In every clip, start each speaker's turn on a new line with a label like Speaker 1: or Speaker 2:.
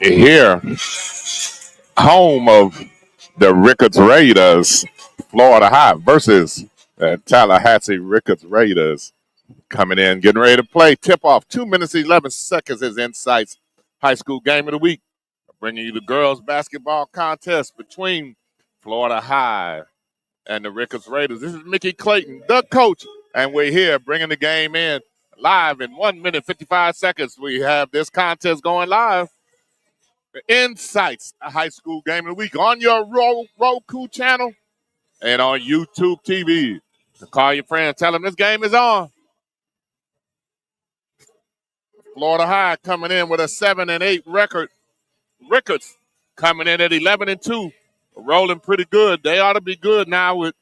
Speaker 1: Here, home of the Rickards Raiders, Florida High versus the Tallahassee Rickards Raiders. Coming in, getting ready to play. Tip off 2 minutes, 11 seconds is Insights High School Game of the Week. Bringing you the girls basketball contest between Florida High and the Rickards Raiders. This is Mickey Clayton, the coach, and we're here bringing the game in live in 1 minute, 55 seconds. We have this contest going live. The Insights High School Game of the Week on your Roku channel and on YouTube TV. So call your friends, tell them this game is on. Florida High coming in with a 7-8 record. Rickards coming in at 11-2, rolling pretty good. They ought to be good now with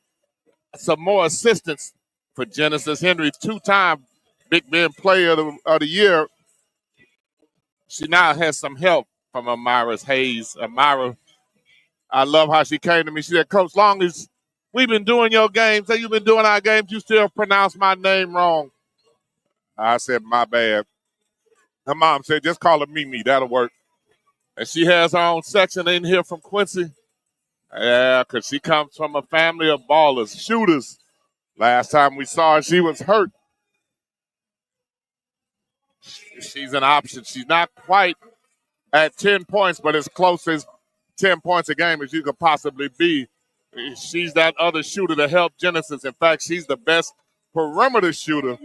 Speaker 1: some more assistance for Genesis Henry, two-time Big Ben Player of the Year. She now has some help from Amira Hayes. Amira, I love how she came to me. She said, Coach, long as we've been doing your games, say you've been doing our games, you still pronounce my name wrong. I said, my bad. Her mom said, just call her Mimi. That'll work. And she has her own section in here from Quincy. Yeah, because she comes from a family of ballers, shooters. Last time we saw her, she was hurt. She's an option. She's not quite at 10 points, but as close as 10 points a game as you could possibly be. She's that other shooter to help Genesis. In fact, she's the best perimeter shooter,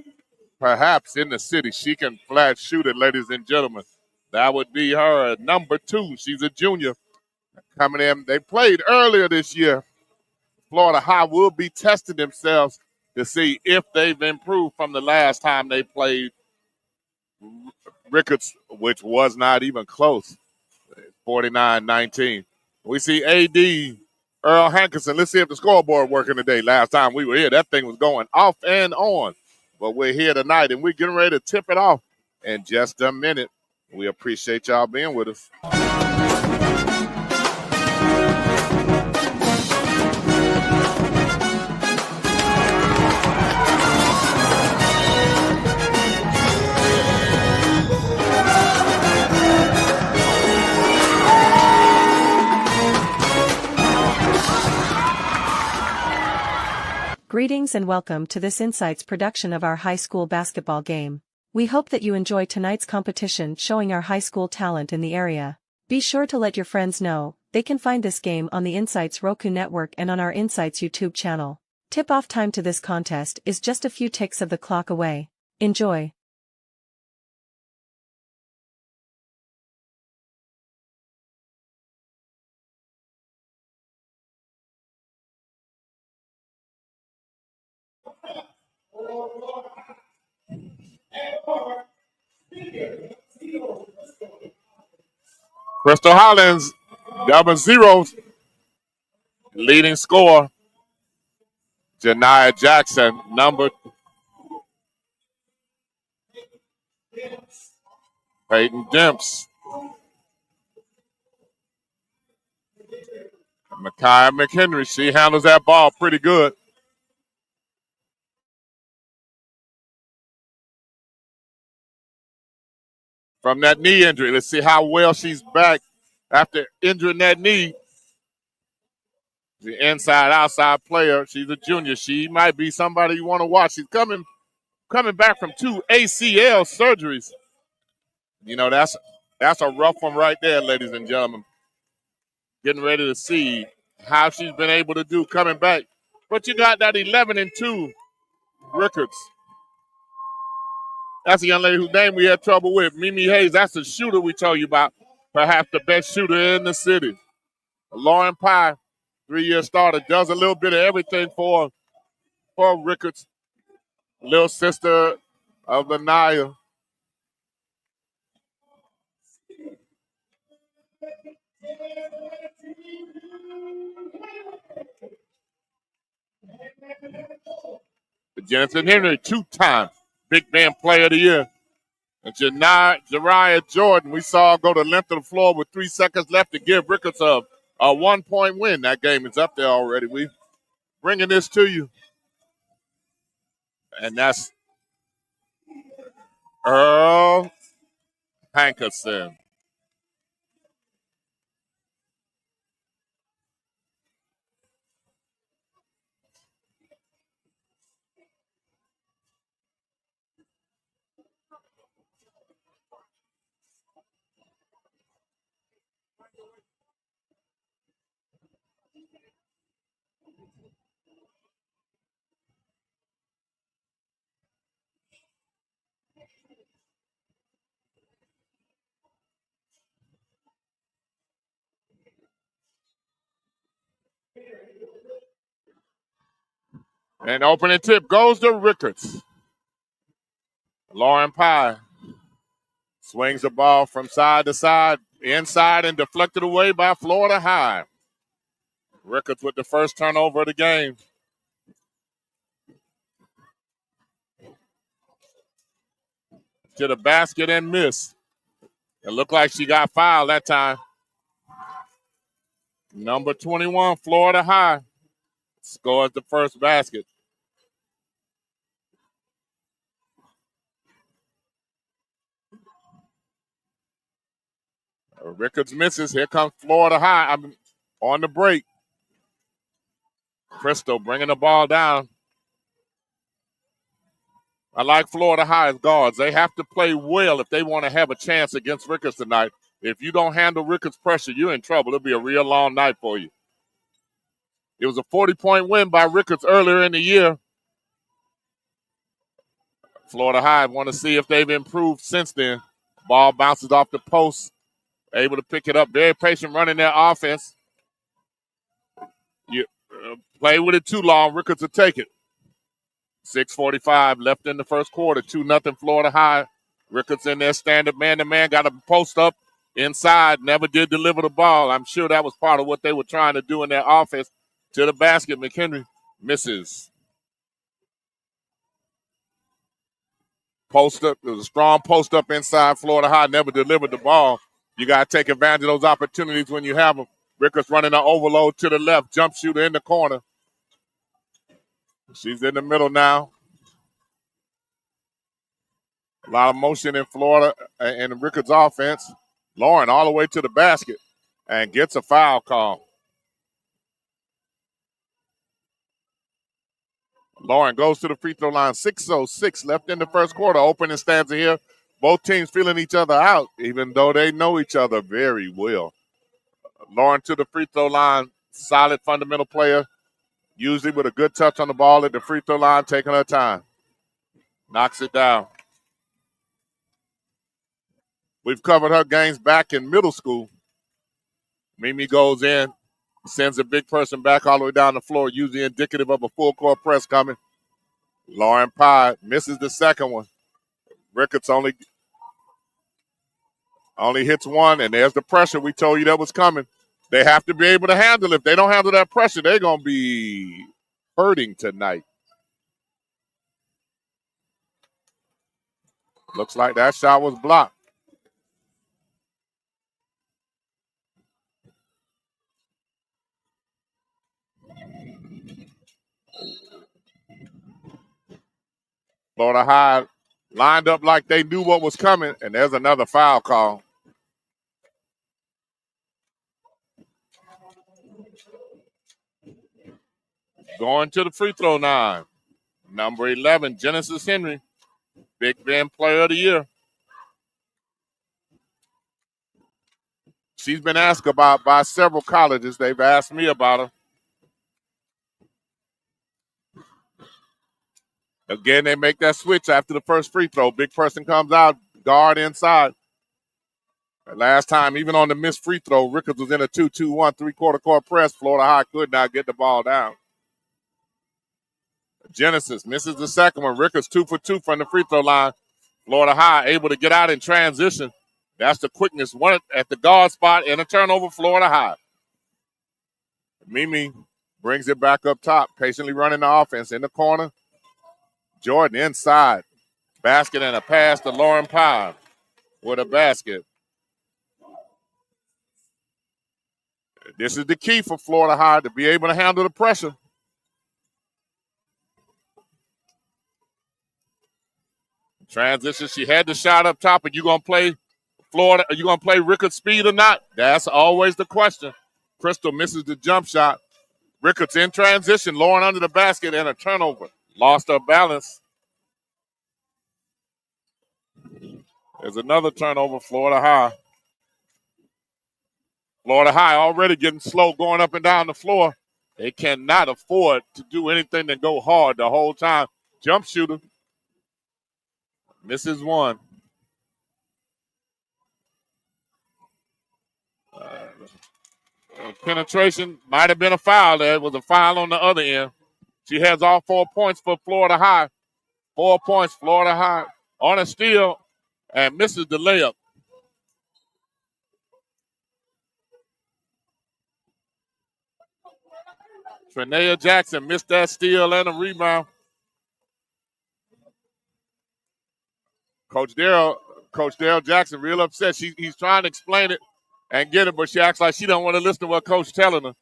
Speaker 1: perhaps, in the city. She can flat shoot it, ladies and gentlemen. That would be her at number 2. She's a junior coming in. They played earlier this year. Florida High will be testing themselves to see if they've improved from the last time they played Rickards, which was not even close, 49-19. We see A.D. Earl Hankerson. Let's see if the scoreboard working today. Last time we were here, that thing was going off and on. But we're here tonight, and we're getting ready to tip it off in just a minute. We appreciate y'all being with us.
Speaker 2: Greetings and welcome to this Insights production of our high school basketball game. We hope that you enjoy tonight's competition showing our high school talent in the area. Be sure to let your friends know they can find this game on the Insights Roku network and on our Insights YouTube channel. Tip-off time to this contest is just a few ticks of the clock away. Enjoy.
Speaker 1: Cristal Collins, double zeros, leading scorer. Janiyah Jackson, number Peyton Demps. Makiyah McHenry, she handles that ball pretty good. From that knee injury, let's see how well she's back after injuring that knee. The inside-outside player, she's a junior. She might be somebody you want to watch. She's coming back from 2 ACL surgeries. You know, that's a rough one right there, ladies and gentlemen. Getting ready to see how she's been able to do coming back. But you got that 11-2 Rickards. That's a young lady whose name we had trouble with, Mimi Hayes. That's the shooter we told you about, perhaps the best shooter in the city. Lauren Pye, 3-year starter, does a little bit of everything for Rickards. Little sister of Lanaya. Jensen Henry, 2-time Big Ben Player of the Year. And Jariah Jordan, we saw go to the length of the floor with 3 seconds left to give Rickards a 1-point win. That game is up there already. We bringing this to you. And that's Earl Hankerson. And opening tip goes to Rickards. Lauren Pye swings the ball from side to side, inside, and deflected away by Florida High. Rickards with the first turnover of the game. To the basket and missed. It looked like she got fouled that time. Number 21, Florida High, scores the first basket. Rickards misses. Here comes Florida High on the break. Cristal bringing the ball down. I like Florida High's guards. They have to play well if they want to have a chance against Rickards tonight. If you don't handle Rickards' pressure, you're in trouble. It'll be a real long night for you. It was a 40-point win by Rickards earlier in the year. Florida High want to see if they've improved since then. Ball bounces off the post. Able to pick it up. Very patient running their offense. You play with it too long, Rickards will take it. 6:45 left in the first quarter. 2-0 Florida High. Rickards in their standard man-to-man. Got a post up inside. Never did deliver the ball. I'm sure that was part of what they were trying to do in their offense. To the basket, McHenry misses. Post up. It was a strong post up inside. Florida High never delivered the ball. You got to take advantage of those opportunities when you have them. Rickards running an overload to the left. Jump shooter in the corner. She's in the middle now. A lot of motion in Florida and Rickards' offense. Lauren all the way to the basket and gets a foul call. Lauren goes to the free throw line. 6:06 left in the first quarter. Opening stanza here. Both teams feeling each other out, even though they know each other very well. Lauren to the free throw line. Solid fundamental player. Usually with a good touch on the ball at the free throw line, taking her time. Knocks it down. We've covered her games back in middle school. Mimi goes in, sends a big person back all the way down the floor, usually indicative of a full court press coming. Lauren Pye misses the second one. Rickards only hits one, and there's the pressure we told you that was coming. They have to be able to handle it. If they don't handle that pressure, they're going to be hurting tonight. Looks like that shot was blocked. Florida High lined up like they knew what was coming, and there's another foul call. Going to the free throw line. Number 11, Genesis Henry, Big Ben Player of the Year. She's been asked about by several colleges. They've asked me about her. Again, they make that switch after the first free throw. Big person comes out, guard inside. Last time, even on the missed free throw, Rickards was in a 2-2-1 three-quarter court press. Florida High could not get the ball down. Genesis misses the second one. Rickards 2 for 2 from the free throw line. Florida High able to get out in transition. That's the quickness. One at the guard spot and a turnover, Florida High. Mimi brings it back up top, patiently running the offense in the corner. Jordan inside. Basket and a pass to Lauren Pye with a basket. This is the key for Florida High to be able to handle the pressure. Transition. She had the shot up top. Are you going to play Florida? Are you going to play Rickards speed or not? That's always the question. Cristal misses the jump shot. Rickards in transition. Lauren under the basket and a turnover. Lost her balance. There's another turnover, Florida High. Florida High already getting slow going up and down the floor. They cannot afford to do anything that go hard the whole time. Jump shooter. Misses one. Penetration might have been a foul there. It was a foul on the other end. She has all 4 points for Florida High. 4 points, Florida High. On a steal and misses the layup. Trinea Jackson missed that steal and a rebound. Coach Darrell Jackson real upset. He's trying to explain it and get it, but she acts like she don't want to listen to what Coach telling her.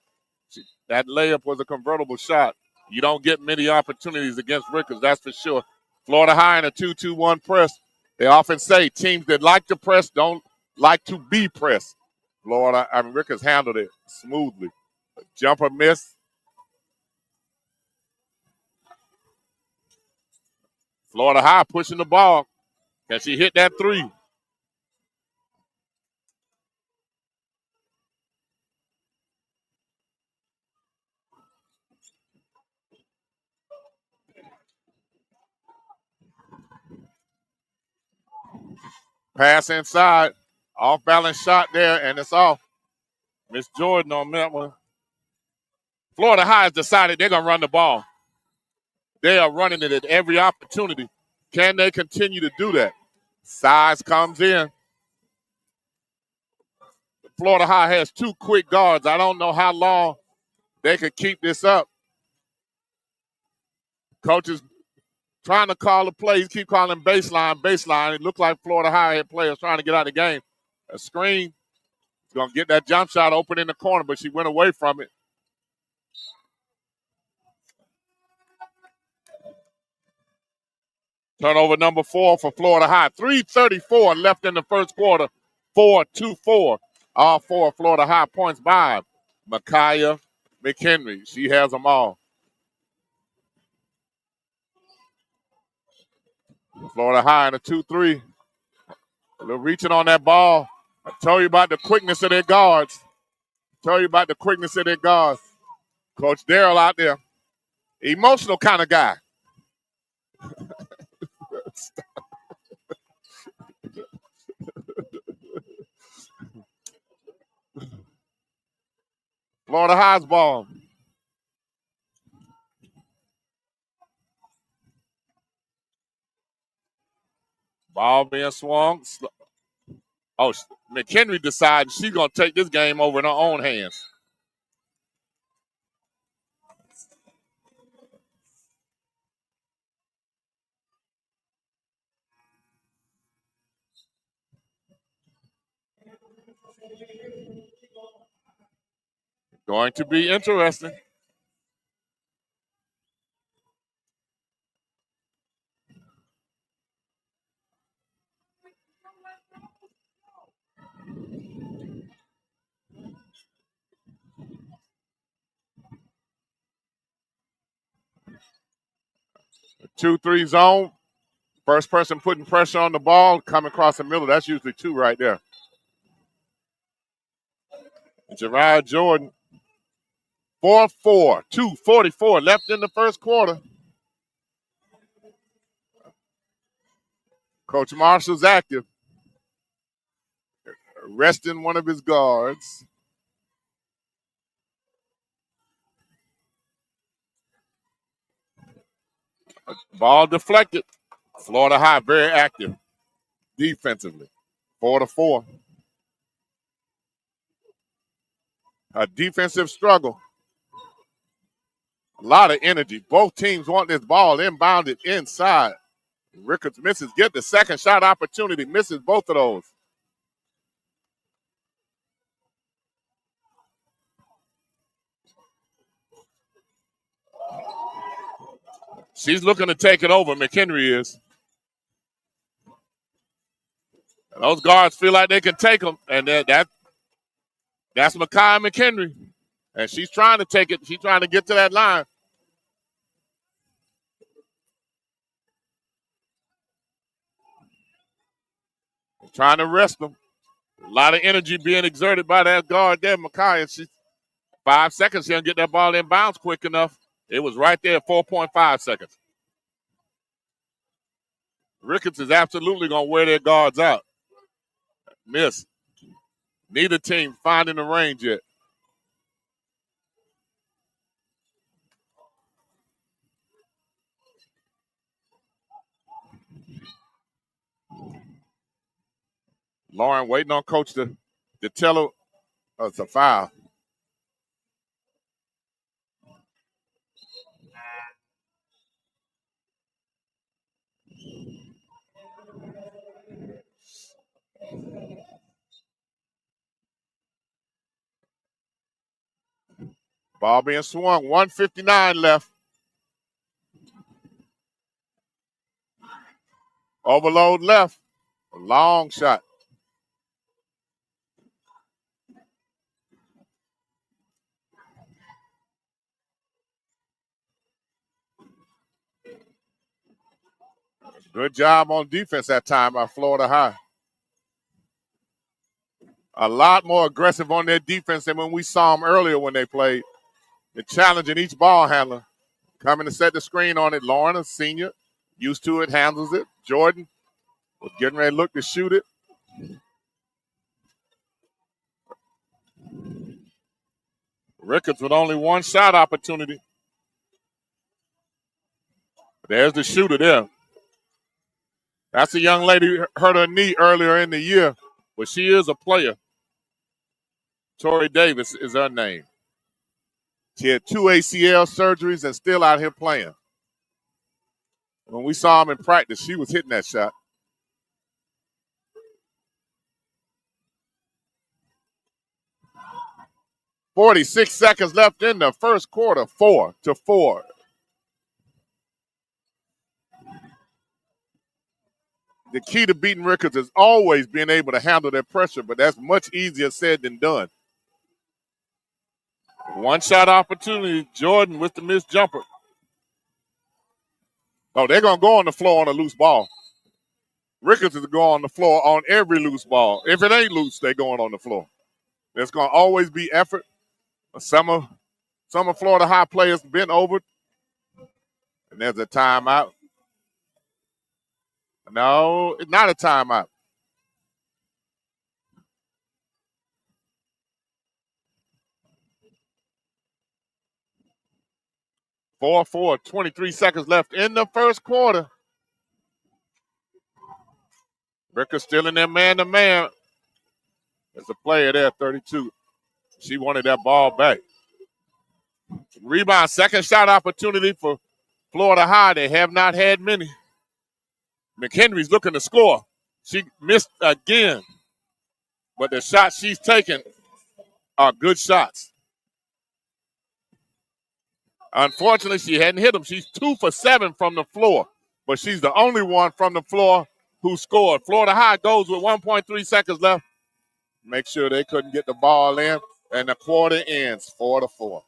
Speaker 1: That layup was a convertible shot. You don't get many opportunities against Rickards, that's for sure. Florida High in a 2-2-1 press. They often say teams that like to press don't like to be pressed. Rickards handled it smoothly. Jumper miss. Florida High pushing the ball. Can she hit that three? Pass inside. Off balance shot there, and it's off. Miss Jordan on that one. Florida High has decided they're going to run the ball. They are running it at every opportunity. Can they continue to do that? Size comes in. Florida High has 2 quick guards. I don't know how long they could keep this up. Coach is trying to call a play. He keep calling baseline. It looked like Florida High had players trying to get out of the game. A screen. He's going to get that jump shot open in the corner, but she went away from it. Turnover number 4 for Florida High. 3:34 left in the first quarter. 4-2-4. All 4 Florida High points by Makiyah McHenry. She has them all. Florida High in a 2-3. A little reaching on that ball. I told you about the quickness of their guards. Coach Darrell out there. Emotional kind of guy. Florida High's ball. Ball being swung. Oh, McHenry decides she's going to take this game over in her own hands. Going to be interesting. A 2-3 zone. First person putting pressure on the ball, coming across the middle. That's usually 2 right there. Gerard Jordan. 4-4. 2:44 left in the first quarter. Coach Marshall's active. Resting one of his guards. Ball deflected. Florida High very active defensively. 4-4. A defensive struggle. A lot of energy. Both teams want this ball inbounded inside. Rickards misses. Get the second shot opportunity. Misses both of those. She's looking to take it over. McHenry is. And those guards feel like they can take them. And that's Makiyah McHenry. And she's trying to take it. She's trying to get to that line. Trying to rest them. A lot of energy being exerted by that guard there, Makiyah. 5 seconds here and get that ball in bounds quick enough. It was right there at 4.5 seconds. Rickards is absolutely going to wear their guards out. Miss. Neither team finding the range yet. Lauren waiting on coach to tell her it's a foul. Ball being swung. 1:59 left. Overload left. A long shot. Good job on defense that time by Florida High. A lot more aggressive on their defense than when we saw them earlier when they played. They're challenging each ball handler. Coming to set the screen on it. Lauren, a senior, used to it, handles it. Jordan was getting ready to look to shoot it. Rickards with only one shot opportunity. There's the shooter there. That's a young lady who hurt her knee earlier in the year, but she is a player. Tori Davis is her name. She had 2 ACL surgeries and still out here playing. When we saw him in practice, she was hitting that shot. .46 seconds left in the first quarter, 4-4. The key to beating Rickards is always being able to handle their pressure, but that's much easier said than done. One shot opportunity, Jordan with the missed jumper. Oh, they're going to go on the floor on a loose ball. Rickards is going to go on the floor on every loose ball. If it ain't loose, they're going on the floor. There's going to always be effort. Some of Florida High players been over, and there's a timeout. No, it's not a timeout. Four, 23 seconds left in the first quarter. Rickards still in there man-to-man. There's a player there, 32. She wanted that ball back. Rebound, second shot opportunity for Florida High. They have not had many. McHenry's looking to score. She missed again. But the shots she's taking are good shots. Unfortunately, she hadn't hit them. She's 2 for 7 from the floor. But she's the only one from the floor who scored. Florida High goes with 1.3 seconds left. Make sure they couldn't get the ball in. And the quarter ends 4-4.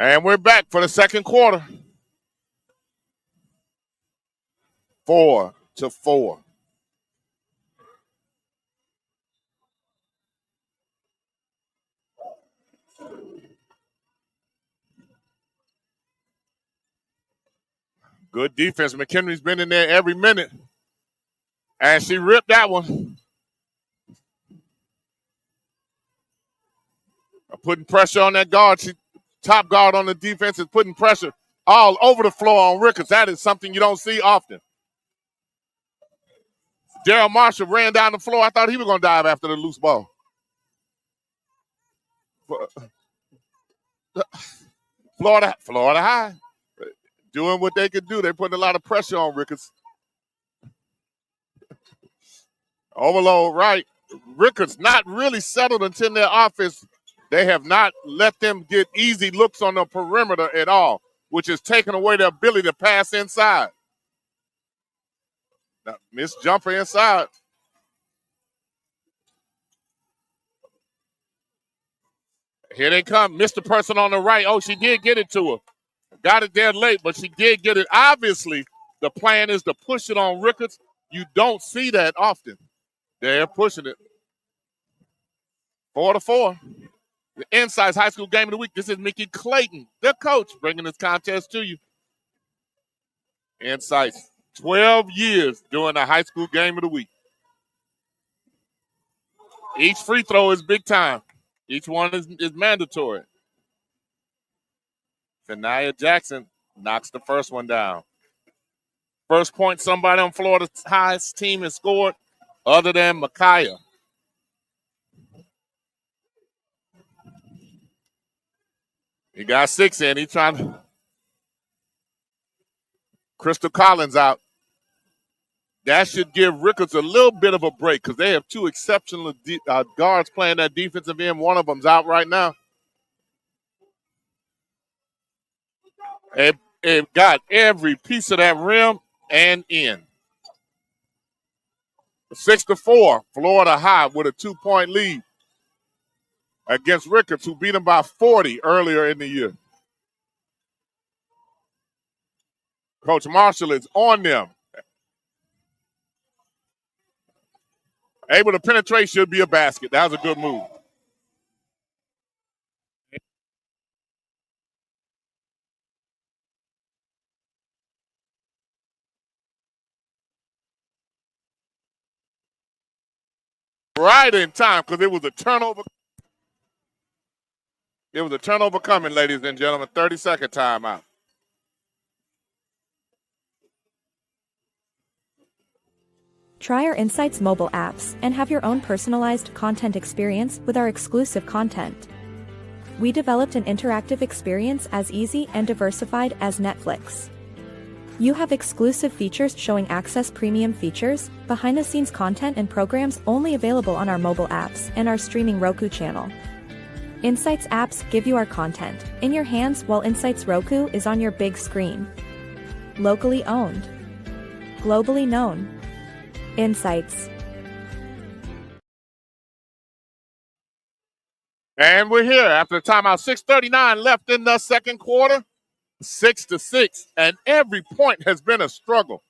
Speaker 1: And we're back for the second quarter. 4-4. Good defense. McHenry's been in there every minute. And she ripped that one. Putting pressure on that guard. Top guard on the defense is putting pressure all over the floor on Rickards. That is something you don't see often. Daryl Marshall ran down the floor. I thought he was going to dive after the loose ball. Florida High doing what they could do. They're putting a lot of pressure on Rickards. Overload right. Rickards not really settled until their offense. They have not let them get easy looks on the perimeter at all, which has taken away their ability to pass inside. Now, miss jumper inside. Here they come. Missed the person on the right. Oh, she did get it to her. Got it there late, but she did get it. Obviously, the plan is to push it on Rickards. You don't see that often. They're pushing it. 4-4. The Insights High School Game of the Week. This is Mickey Clayton, the coach, bringing this contest to you. Insights, 12 years doing the High School Game of the Week. Each free throw is big time. Each one is mandatory. Shania Jackson knocks the first one down. First point somebody on Florida High's team has scored other than Makiyah. He got 6 in. He's trying to. Cristal Collins out. That should give Rickards a little bit of a break because they have 2 exceptional guards playing that defensive end. One of them's out right now. It got every piece of that rim and in. 6-4, Florida High with a 2-point lead against Rickards, who beat them by 40 earlier in the year. Coach Marshall is on them. Able to penetrate, should be a basket. That was a good move. Right in time because it was a turnover. It was a turnover coming, ladies and gentlemen. 30-second timeout.
Speaker 3: Try our Insights mobile apps and have your own personalized content experience with our exclusive content. We developed an interactive experience as easy and diversified as Netflix. You have exclusive features showing access premium features, behind-the-scenes content and programs only available on our mobile apps and our streaming Roku channel. Insights apps give you our content in your hands while Insights Roku is on your big screen. Locally owned. Globally known. Insights.
Speaker 1: And we're here after the timeout. 6:39 left in the second quarter. 6-6. And every point has been a struggle.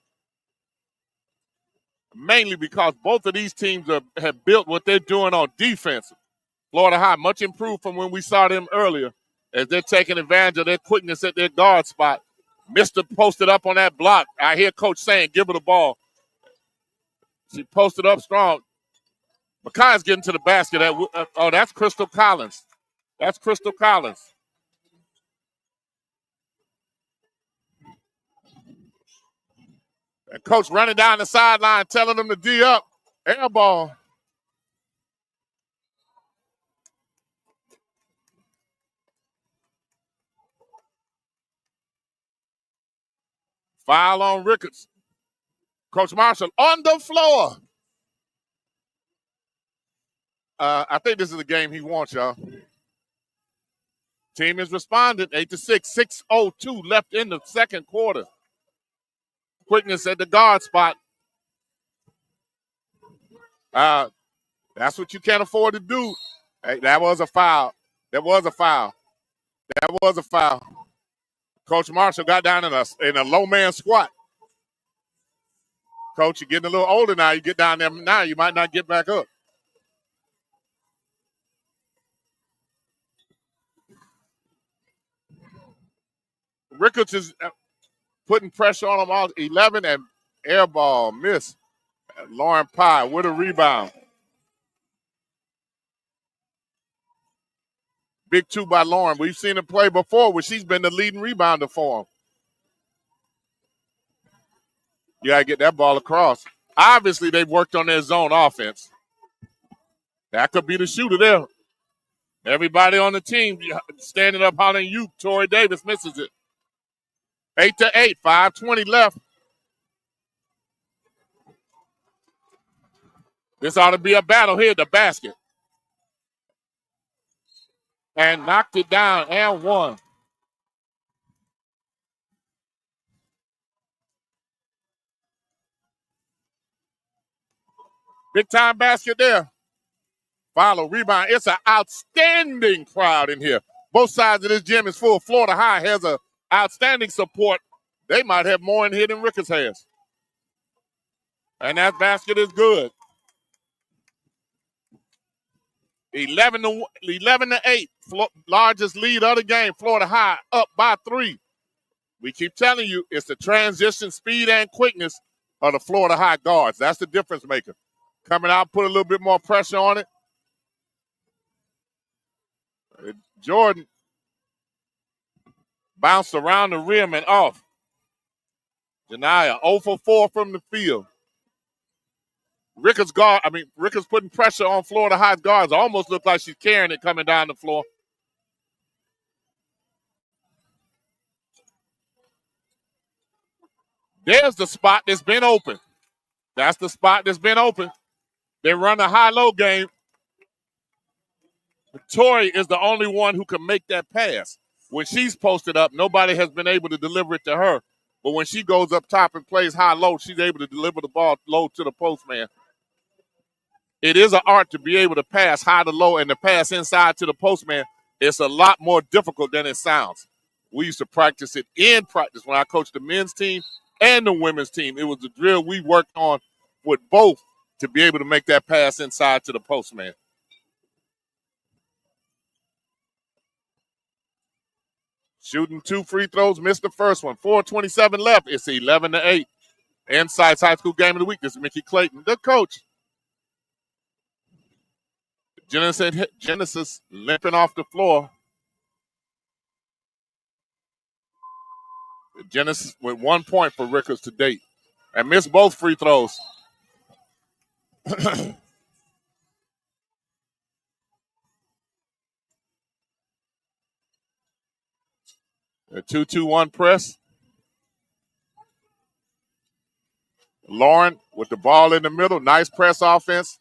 Speaker 1: Mainly because both of these teams have built what they're doing on defense. Florida High, much improved from when we saw them earlier, as they're taking advantage of their quickness at their guard spot. Mister posted up on that block. I hear Coach saying, give her the ball. She posted up strong. Makiyah's getting to the basket. That's Cristal Collins. That's Cristal Collins. And Coach running down the sideline, telling them to D up. Air ball. Foul on Rickards. Coach Marshall on the floor. I think this is the game he wants, y'all. Team has responded. 8-6. 6:02 left in the second quarter. Quickness at the guard spot. That's what you can't afford to do. Hey, that was a foul. That was a foul. That was a foul. Coach Marshall got down in a low man squat. Coach, you're getting a little older now. You get down there now, you might not get back up. Rickards is putting pressure on them all. 11 and air ball miss. Lauren Pye with a rebound. Big two by Lauren. We've seen her play before where she's been the leading rebounder for them. You got to get that ball across. Obviously, they've worked on their zone offense. That could be the shooter there. Everybody on the team standing up hollering you. Tori Davis misses it. 8-8, 5:20 left. This ought to be a battle here, the basket. And knocked it down and won. Big time basket there. Follow, rebound. It's an outstanding crowd in here. Both sides of this gym is full. Florida High has an outstanding support. They might have more in here than Rickards has. And that basket is good. 11-8. Largest lead of the game. Florida High up by 3. We keep telling you it's the transition, speed, and quickness of the Florida High guards. That's the difference maker. Coming out, put a little bit more pressure on it. Jordan bounced around the rim and off. Janiyah 0 for 4 from the field. Rickards putting pressure on Florida High guards. Almost looked like she's carrying it coming down the floor. There's the spot that's been open. That's the spot that's been open. They run a high-low game. Tori is the only one who can make that pass. When she's posted up, nobody has been able to deliver it to her. But when she goes up top and plays high-low, she's able to deliver the ball low to the postman. It is an art to be able to pass high to low and to pass inside to the postman. It's a lot more difficult than it sounds. We used to practice it in practice when I coached the men's team and the women's team. It was a drill we worked on with both to be able to make that pass inside to the postman. Shooting 2 free throws, missed the first one. 4:27 left. It's 11-8. Insights High School Game of the Week. This is Mickey Clayton, the coach. Genesis limping off the floor. Genesis with 1 point for Rickards to date and missed both free throws. A 2-2-1 press. Lauren with the ball in the middle. Nice press offense.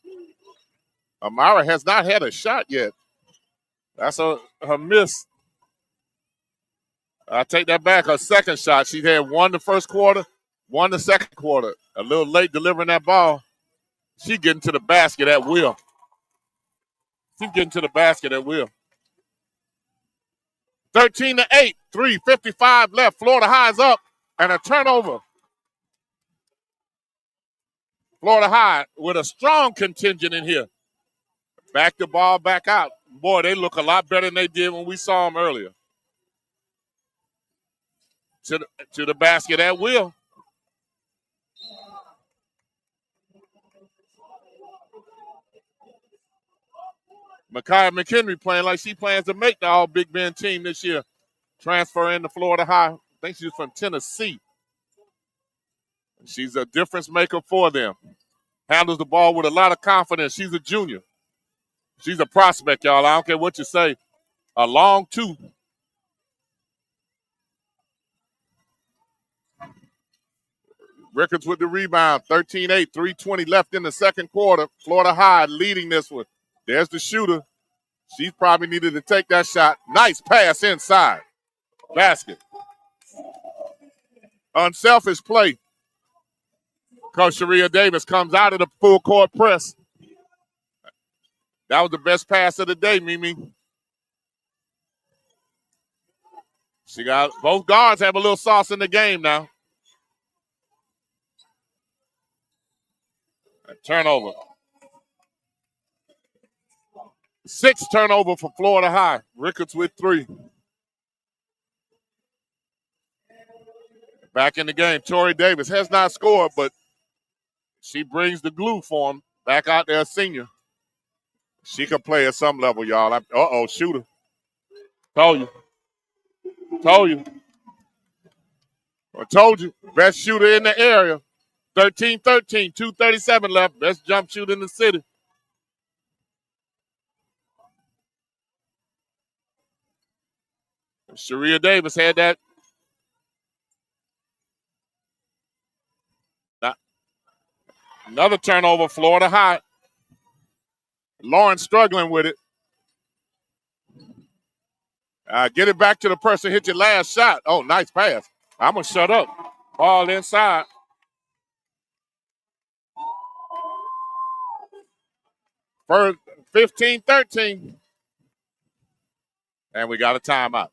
Speaker 1: Amara has not had a shot yet. That's her miss. I take that back. Her second shot. She had 1 the first quarter, 1 the second quarter. A little late delivering that ball. She getting to the basket at will. She's getting to the basket at will. 13-8, 3:55 left. Florida High is up and a turnover. Florida High with a strong contingent in here. Back the ball back out. Boy, they look a lot better than they did when we saw them earlier. To the basket at will. Makiyah McHenry playing like she plans to make the All-Big Ben team this year. Transfer into Florida High. I think she's from Tennessee. She's a difference maker for them. Handles the ball with a lot of confidence. She's a junior. She's a prospect, y'all. I don't care what you say. A long 2. Rickards with the rebound. 13-8, 3:20 left in the second quarter. Florida High leading this one. There's the shooter. She probably needed to take that shot. Nice pass inside. Basket. Unselfish play. Coach Sharia Davis comes out of the full court press. That was the best pass of the day, Mimi. She got both guards have a little sauce in the game now. A turnover. 6 turnover for Florida High. Rickards with 3. back in the game. Tori Davis has not scored, but she brings the glue for him. Back out there, senior. She can play at some level, y'all. Uh-oh, shooter. Told you. Told you. I told you. Best shooter in the area. 13-13, 2:37 left. Best jump shooter in the city. Sharia Davis had that. Another turnover, Florida High. Lauren struggling with it. Get it back to the person hit your last shot. Oh, nice pass. I'm going to shut up. Ball inside. First 15-13. And we got a timeout.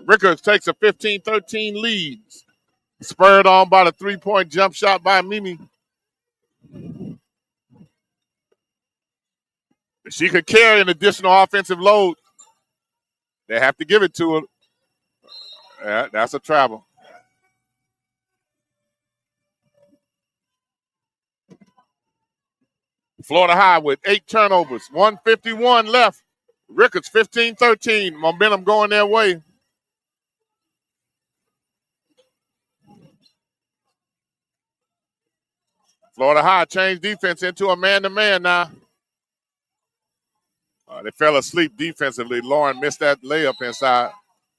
Speaker 1: Rickards takes a 15-13 lead. Spurred on by the three-point jump shot by Mimi. She could carry an additional offensive load. They have to give it to her. That's a travel. Florida High with 8 turnovers, 1:51 left. Rickards 15-13. Momentum going their way. Florida High changed defense into a man-to-man now. They fell asleep defensively. Lauren missed that layup inside.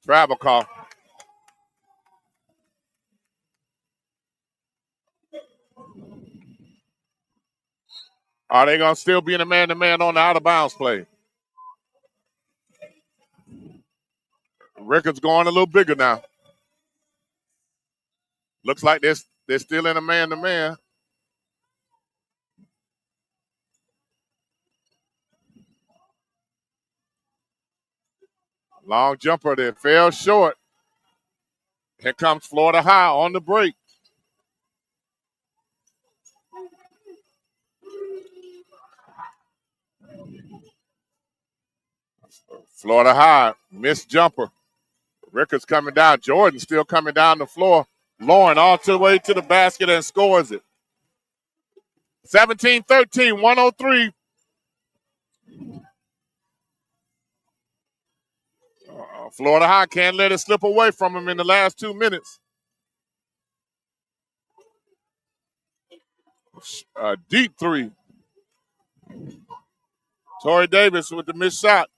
Speaker 1: Travel call. Are they going to still be in a man-to-man on the out-of-bounds play? Rickards going a little bigger now. Looks like they're still in a man-to-man. Long jumper that fell short. Here comes Florida High on the break. Florida High, missed jumper. Rickards coming down. Jordan still coming down the floor. Lauren all the way to the basket and scores it. 17-13, 103. Florida High can't let it slip away from them in the last 2 minutes. A deep three. Tori Davis with the missed shot.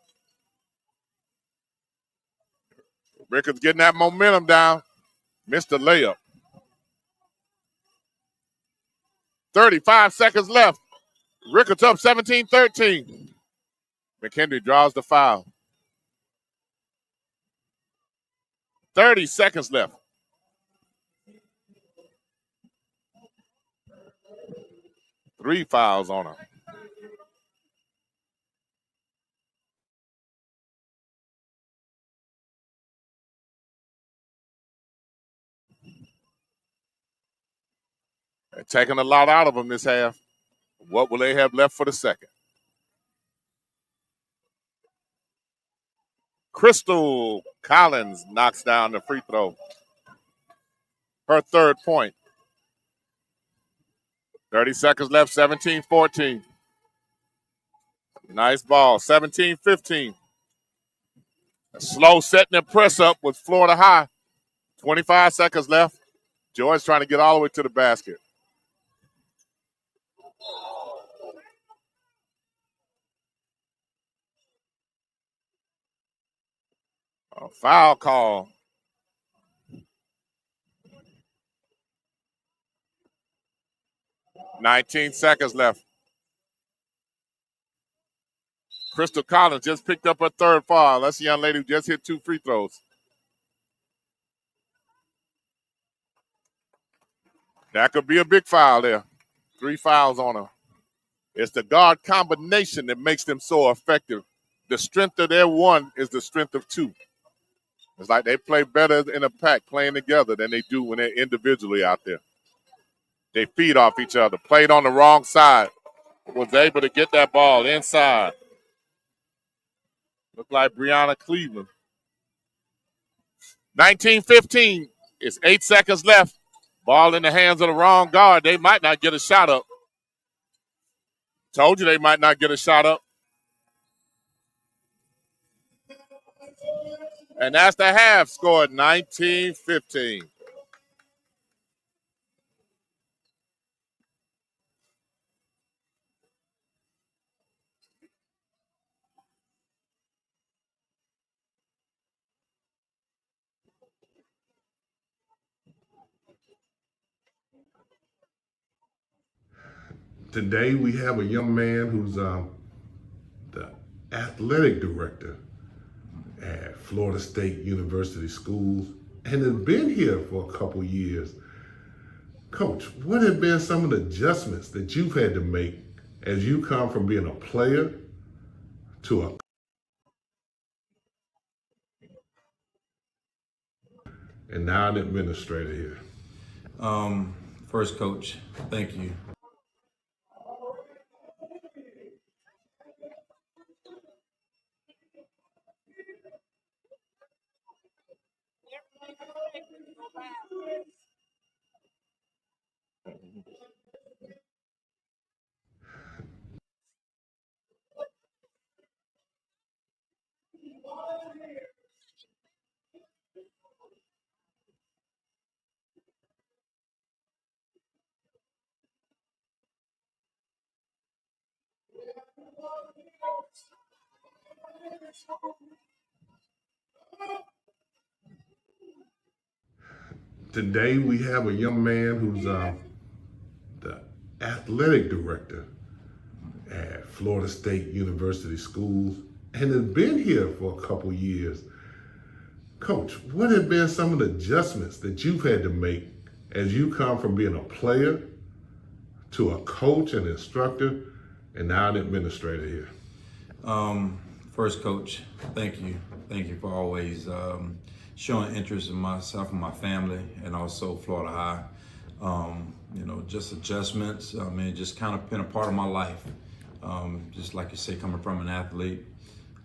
Speaker 1: Rickards getting that momentum down. Missed the layup. 35 seconds left. Rickards up 17-13. McHenry draws the foul. 30 seconds left. Three fouls on her. They're taking a lot out of them this half. What will they have left for the second? Cristal Collins knocks down the free throw. Her third point. 30 seconds left, 17-14. Nice ball, 17-15. Slow setting the press up with Florida High. 25 seconds left. Joy's trying to get all the way to the basket. A foul call. "19 seconds left. Cristal Collins just picked up her third foul. That's a young lady who just hit 2 free throws. That could be a big foul there. 3 fouls on her. It's the guard combination that makes them so effective. The strength of their one is the strength of two. It's like they play better in a pack playing together than they do when they're individually out there. They feed off each other. Played on the wrong side. Was able to get that ball inside. Looked like Brianna Cleveland. 19-15. It's 8 seconds left. Ball in the hands of the wrong guard. They might not get a shot up. Told you they might not get a shot up. And that's the half, scored 19-15.
Speaker 4: Today we have a young man who's the athletic director at Florida State University Schools and has been here for a couple years. Coach, what have been some of the adjustments that you've had to make as you come from being a player to a and now an administrator here?
Speaker 5: First, Coach, thank you.
Speaker 4: Today we have a young man who's the athletic director at Florida State University Schools and has been here for a couple years. Coach, what have been some of the adjustments that you've had to make as you come from being a player to a coach and instructor and now an administrator here?
Speaker 5: First, Coach, thank you. Thank you for always showing interest in myself and my family, and also Florida High. Just adjustments. I mean, just kind of been a part of my life. Just like you say, coming from an athlete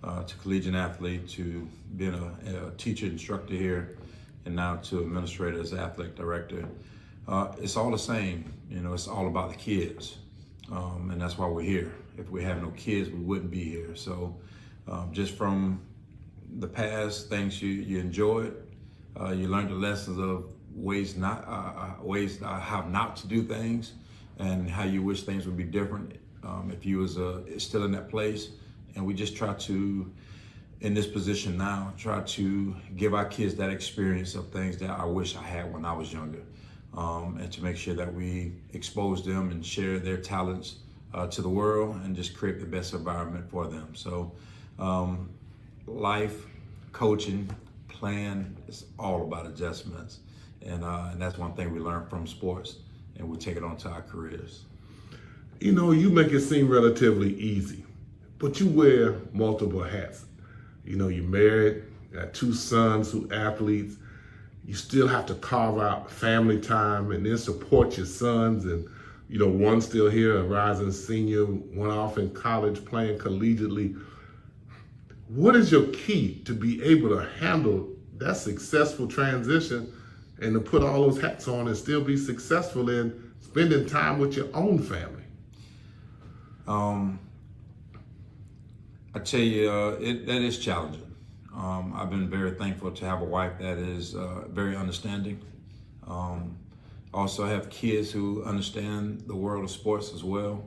Speaker 5: to collegiate athlete to being a teacher, instructor here, and now to administrator as athletic director. It's all the same. It's all about the kids, and that's why we're here. If we have no kids, we wouldn't be here. So just from the past, things you enjoyed, you learned the lessons of ways how not to do things, and how you wish things would be different if you was still in that place. And we just try to, in this position now, try to give our kids that experience of things that I wish I had when I was younger, and to make sure that we expose them and share their talents to the world and just create the best environment for them. So life, coaching, playing, it's all about adjustments. And that's one thing we learn from sports, and we take it on to our careers.
Speaker 4: You make it seem relatively easy, but you wear multiple hats. You're married, got 2 sons who athletes. You still have to carve out family time and then support your sons. And, one still here, a rising senior, one off in college playing collegiately. What is your key to be able to handle that successful transition and to put all those hats on and still be successful in spending time with your own family?
Speaker 5: I tell you, that is challenging. I've been very thankful to have a wife that is very understanding. Also, I have kids who understand the world of sports as well.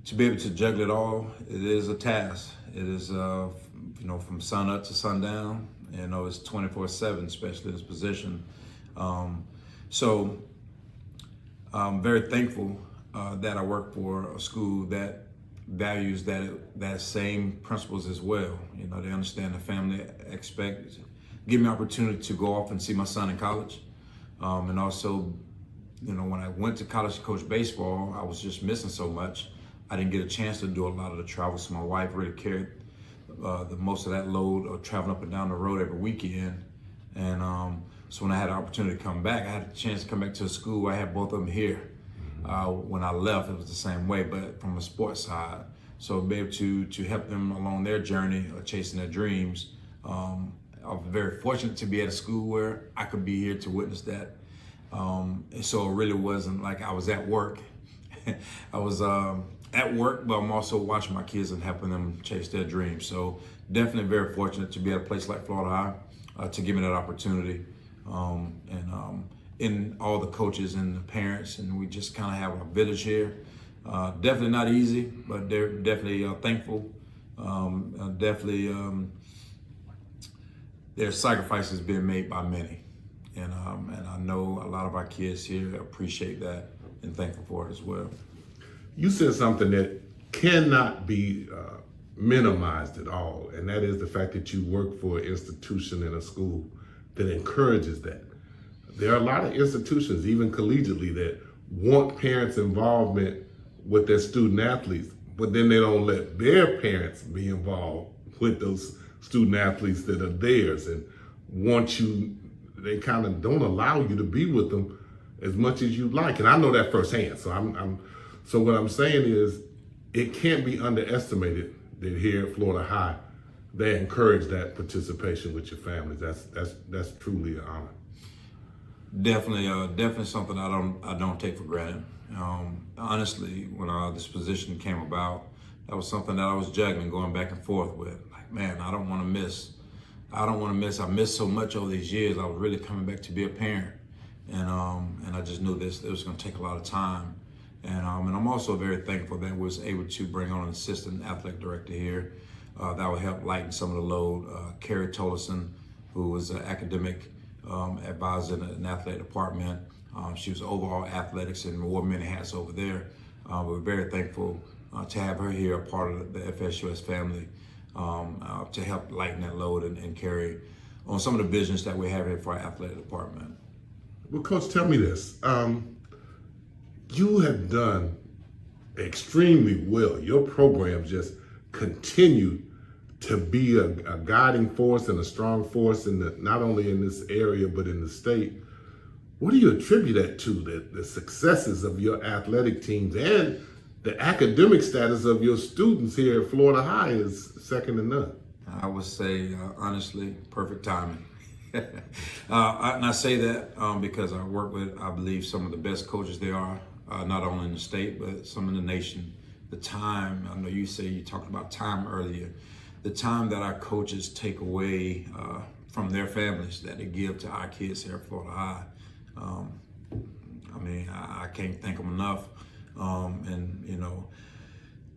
Speaker 5: To be able to juggle it all, it is a task. It is from sun up to sundown. It's 24/7, especially in this position. So I'm very thankful that I work for a school that values that same principles as well. They understand the family give me opportunity to go off and see my son in college. And also, when I went to college to coach baseball, I was just missing so much. I didn't get a chance to do a lot of the travel, so my wife really carried the most of that load of traveling up and down the road every weekend. And so when I had the opportunity to come back, I had a chance to come back to a school. I had both of them here. When I left, it was the same way, but from a sports side. So be able to help them along their journey of chasing their dreams. I'm very fortunate to be at a school where I could be here to witness that. And so it really wasn't like I was at work. I was at work, but I'm also watching my kids and helping them chase their dreams. So definitely very fortunate to be at a place like Florida High to give me that opportunity. And all the coaches and the parents, and we just kind of have a village here. Definitely not easy, but they're definitely thankful. There's sacrifices being made by many. And I know a lot of our kids here appreciate that and thankful for it as well.
Speaker 4: You said something that cannot be minimized at all, and that is the fact that you work for an institution in a school that encourages that. There are a lot of institutions, even collegiately, that want parents' involvement with their student athletes, but then they don't let their parents be involved with those student athletes that are theirs, and they kind of don't allow you to be with them as much as you'd like. And I know that firsthand. So what I'm saying is, it can't be underestimated that here at Florida High, they encourage that participation with your families. That's truly an honor.
Speaker 5: Definitely something I don't take for granted. Honestly, when this position came about, that was something that I was juggling, going back and forth with. Like, man, I don't want to miss. I missed so much over these years. I was really coming back to be a parent, and I just knew it was going to take a lot of time. And I'm also very thankful that we was able to bring on an assistant athletic director here that would help lighten some of the load. Carrie Tolleson, who was an academic advisor in the athletic department. She was overall athletics and wore many hats over there. We're very thankful to have her here, a part of the FSUS family, to help lighten that load and carry on some of the business that we have here for our athletic department.
Speaker 4: Well, Coach, tell me this. You have done extremely well. Your program just continued to be a guiding force and a strong force not only in this area, but in the state. What do you attribute that to, the successes of your athletic teams and the academic status of your students here at Florida High is second to none?
Speaker 5: I would say, honestly, perfect timing. And I say that because I work with, I believe, some of the best coaches there are, not only in the state, but some in the nation. The time, I know you talked about time earlier, the time that our coaches take away from their families that they give to our kids here at Florida High. I can't thank them enough.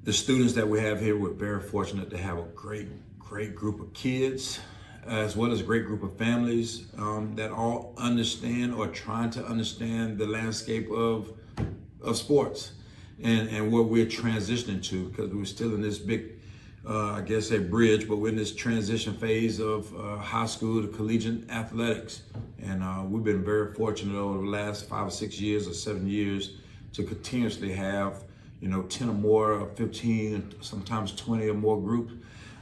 Speaker 5: The students that we have here, we're very fortunate to have a great group of kids, as well as a great group of families that all understand or trying to understand the landscape of sports and what we're transitioning to, because we're still in this big, I guess a bridge, but we're in this transition phase of high school to collegiate athletics. And we've been very fortunate over the last 5 or 6 years or 7 years to continuously have, 10 or more, 15, sometimes 20 or more groups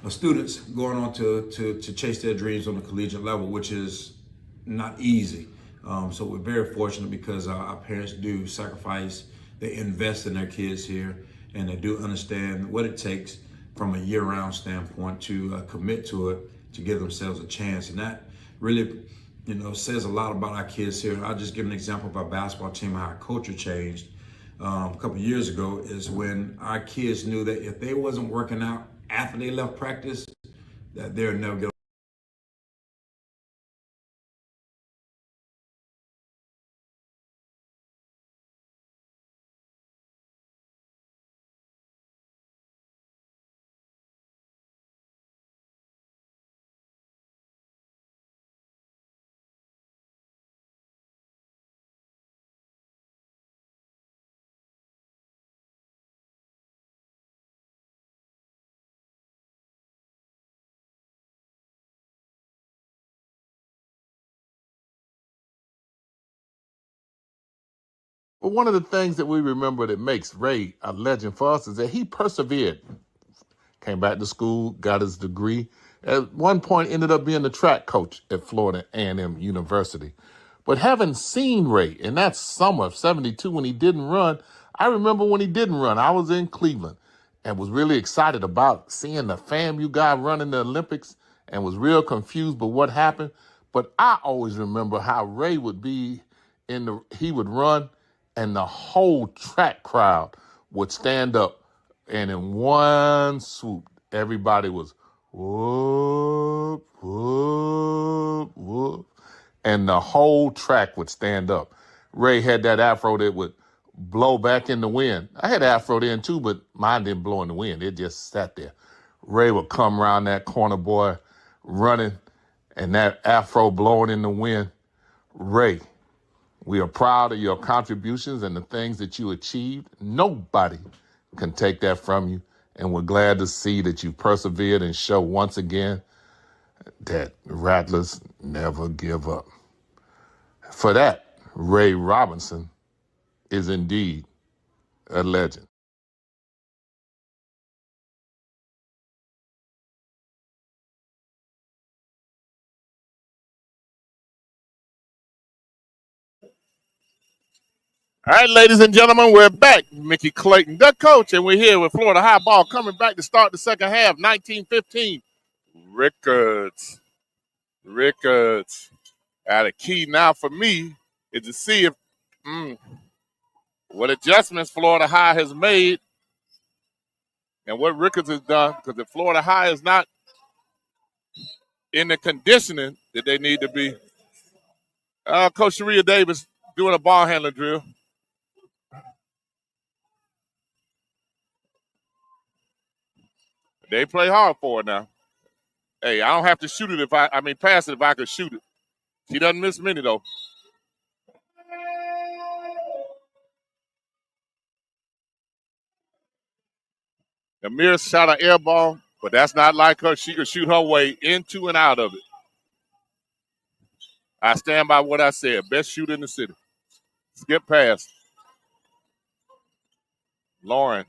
Speaker 5: of students going on to chase their dreams on the collegiate level, which is not easy. So we're very fortunate because our parents do sacrifice, they invest in their kids here, and they do understand what it takes from a year-round standpoint to commit to it, to give themselves a chance. And that really, says a lot about our kids here. I'll just give an example of our basketball team, how our culture changed a couple of years ago, is when our kids knew that if they wasn't working out after they left practice, that they'll never get
Speaker 4: But one of the things that we remember that makes Ray a legend for us is that he persevered. Came back to school, got his degree. At one point, ended up being the track coach at Florida A&M University. But having seen Ray in that summer of 72 when he didn't run, I remember when he didn't run. I was in Cleveland and was really excited about seeing the FAMU guy running the Olympics and was real confused by what happened. But I always remember how Ray would be he would run and the whole track crowd would stand up, and in one swoop, everybody was whoop, whoop, whoop, and the whole track would stand up. Ray had that afro that would blow back in the wind. I had an afro then too, but mine didn't blow in the wind. It just sat there. Ray would come around that corner, boy, running, and that afro blowing in the wind. Ray, we are proud of your contributions and the things that you achieved. Nobody can take that from you, and we're glad to see that you persevered and show once again that Rattlers never give up. For that, Ray Robinson is indeed a legend.
Speaker 1: All right, ladies and gentlemen, we're back. Mickey Clayton, the coach, and we're here with Florida High ball coming back to start the second half, 19-15. Rickards. The key now for me is to see if what adjustments Florida High has made and what Rickards has done, because if Florida High is not in the conditioning that they need to be, Coach Sharia Davis doing a ball handler drill. They play hard for it now. Hey, I don't have to shoot it pass it if I could shoot it. She doesn't miss many, though. Amir shot an air ball, but that's not like her. She could shoot her way into and out of it. I stand by what I said. Best shooter in the city. Skip pass. Lauren.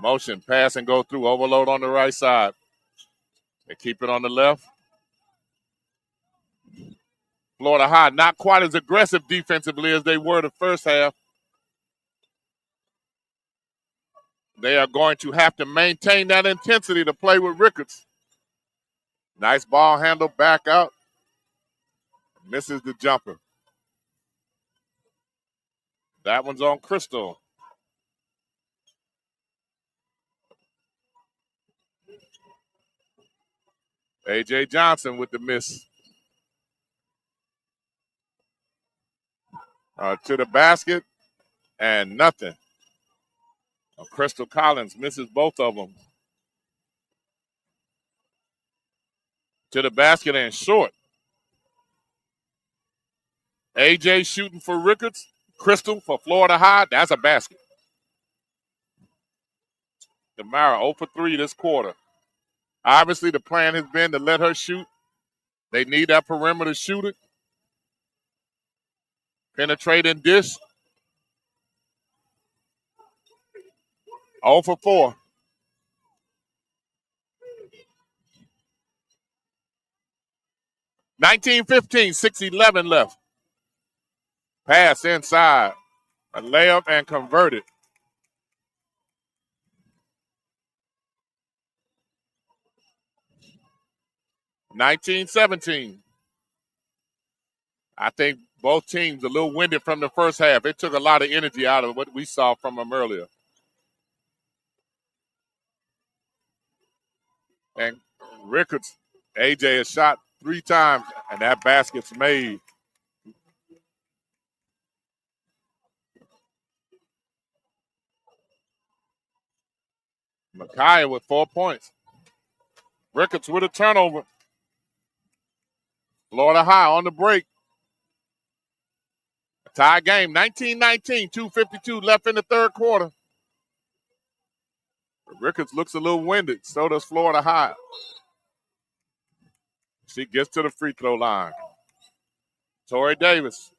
Speaker 1: Motion, pass and go through. Overload on the right side. They keep it on the left. Florida High not quite as aggressive defensively as they were the first half. They are going to have to maintain that intensity to play with Rickards. Nice ball handle, back out. Misses the jumper. That one's on Cristal. A.J. Johnson with the miss. To the basket, and nothing. Cristal Collins misses both of them. To the basket and short. A.J. shooting for Rickards. Cristal for Florida High. That's a basket. Damara 0 for 3 this quarter. Obviously, the plan has been to let her shoot. They need that perimeter shooter. Penetrate and dish. 0 for 4. $19-15, 6:11 left. Pass inside. A layup and converted. $19-17. I think both teams a little winded from the first half. It took a lot of energy out of what we saw from them earlier. And Rickards, AJ has shot 3 times, and that basket's made. Makiyah with 4 points. Rickards with a turnover. Florida High on the break. A tie game, 19-19, 2:52 left in the third quarter. Rickards looks a little winded. So does Florida High. She gets to the free throw line. Tori Davis.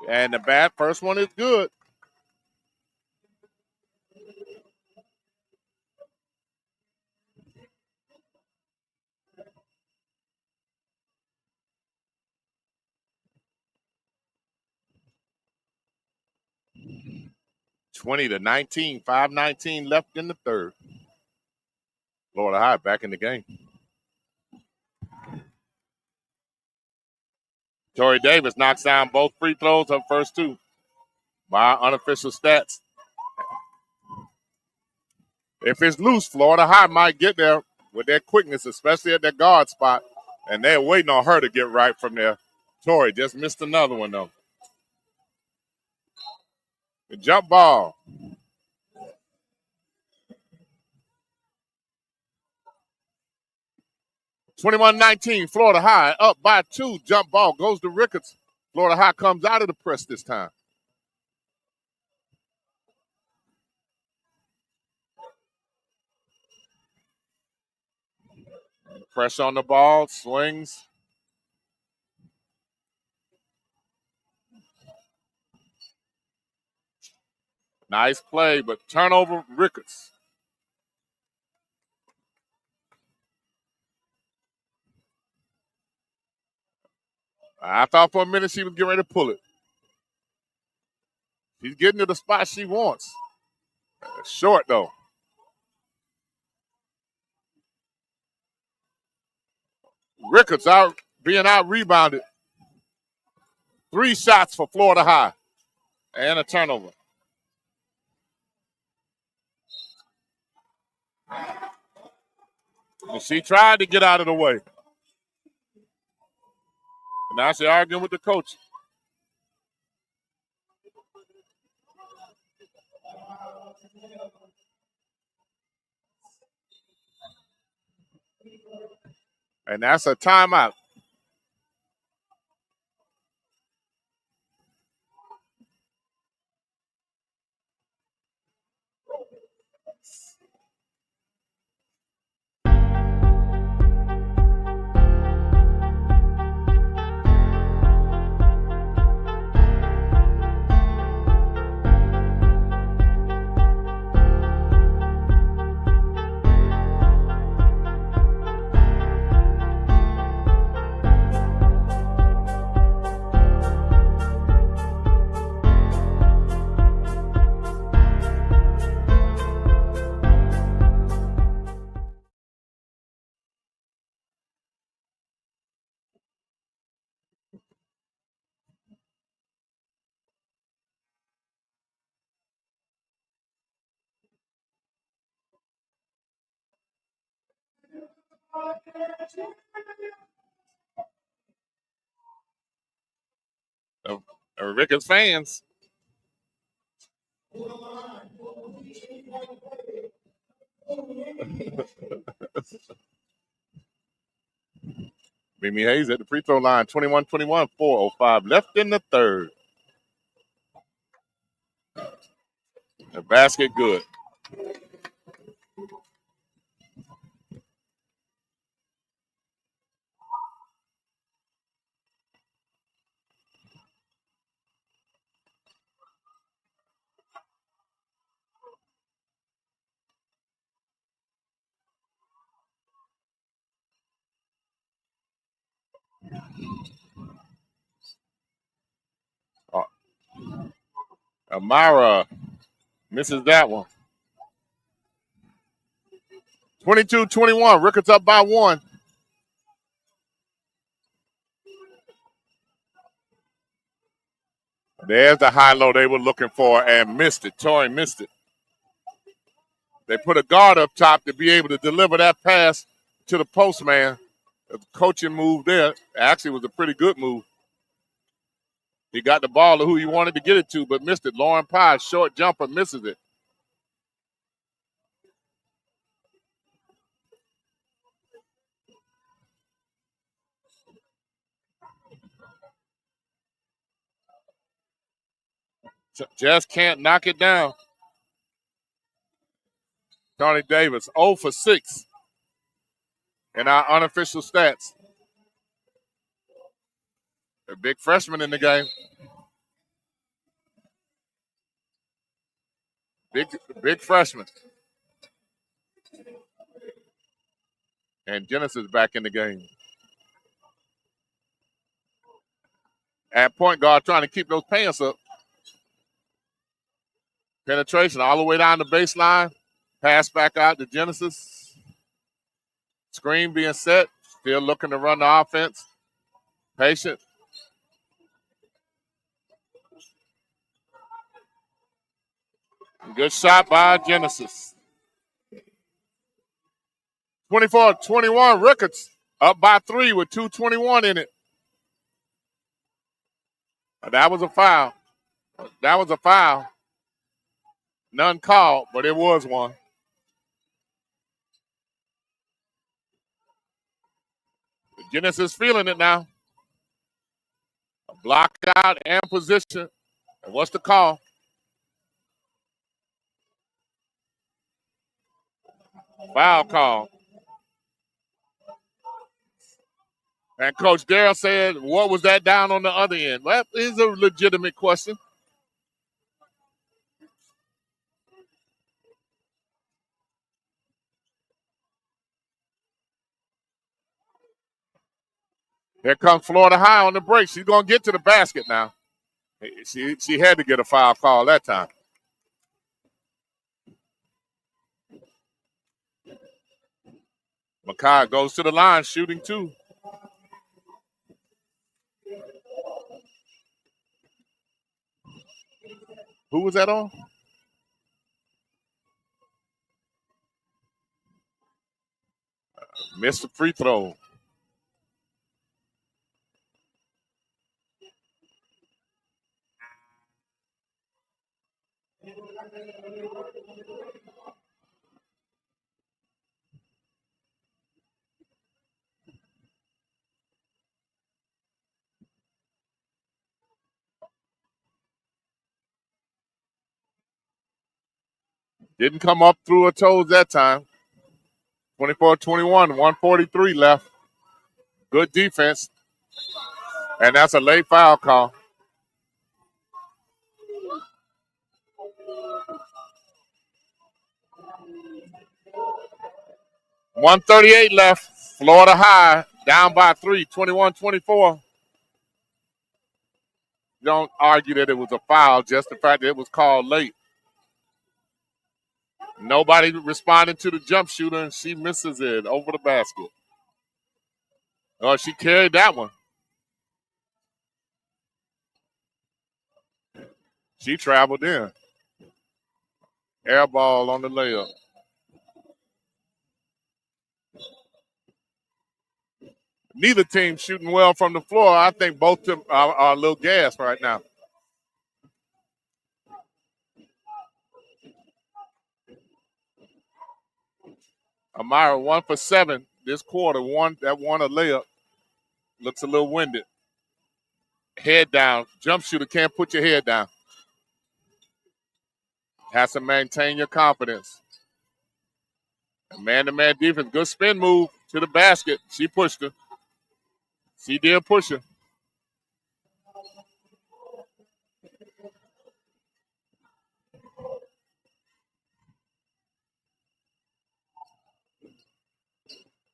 Speaker 1: And the bat, first one is good. (20-19), 5:19 left in the third. Florida High back in the game. Torrey Davis knocks down both free throws, her first two, by unofficial stats. If it's loose, Florida High might get there with their quickness, especially at their guard spot, and they're waiting on her to get right from there. Torrey just missed another one, though. The jump ball. (21-19), Florida High up by 2. Jump ball goes to Rickards. Florida High comes out of the press this time. Pressure on the ball, swings. Nice play, but turnover, Rickards. I thought for a minute she was getting ready to pull it. She's getting to the spot she wants. Short, though. Rickards being out-rebounded. 3 shots for Florida High. And a turnover. And she tried to get out of the way. And now she's arguing with the coach. And that's a timeout. Rickards fans. Mimi Hayes at the free throw line, 21-21, 4:05 left in the third. The basket good. Amara misses that one. 22-21, Rickards up by 1. There's the high-low they were looking for and missed it. Torrey missed it. They put a guard up top to be able to deliver that pass to the postman. The coaching move there actually was a pretty good move. He got the ball to who he wanted to get it to, but missed it. Lauren Pye, short jumper, misses it. Just can't knock it down. Tony Davis, 0 for 6 in our unofficial stats. A big freshman in the game. Big freshman. And Genesis back in the game. At point guard trying to keep those pants up. Penetration all the way down the baseline. Pass back out to Genesis. Screen being set. Still looking to run the offense. Patient. Good shot by Genesis. 24-21, Rickards up by 3 with 2:21 in it. That was a foul. None called, but it was one. Genesis feeling it now. A block out and position. And what's the call? Foul call. And Coach Darrell said, what was that down on the other end? Well, that is a legitimate question. Here comes Florida High on the break. She's going to get to the basket now. She had to get a foul call that time. Makiyah goes to the line, shooting 2. Who was that on? Missed the free throw. Didn't come up through her toes that time. 24-21, 143 left. Good defense. And that's a late foul call. .138 left. Florida High down by 3, 21-24. Don't argue that it was a foul, just the fact that it was called late. Nobody responding to the jump shooter, and she misses it over the basket. Oh, she carried that one. She traveled in. Air ball on the layup. Neither team shooting well from the floor. I think both teams are a little gassed right now. Amira 1 for 7 this quarter. Won a layup. Looks a little winded. Head down. Jump shooter can't put your head down. Has to maintain your confidence. Man-to-man defense. Good spin move to the basket. She pushed her. She did push her.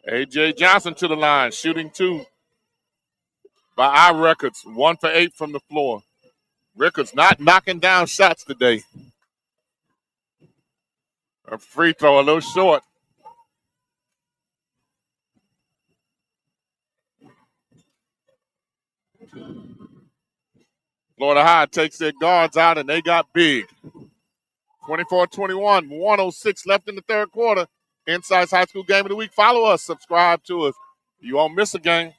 Speaker 1: A.J. Johnson to the line, shooting 2 by our Rickards. 1 for 8 from the floor. Rickards not knocking down shots today. A free throw a little short. Florida High takes their guards out, and they got big. 24-21, 106 left in the third quarter. Insights High School Game of the Week. Follow us, subscribe to us. You won't miss a game.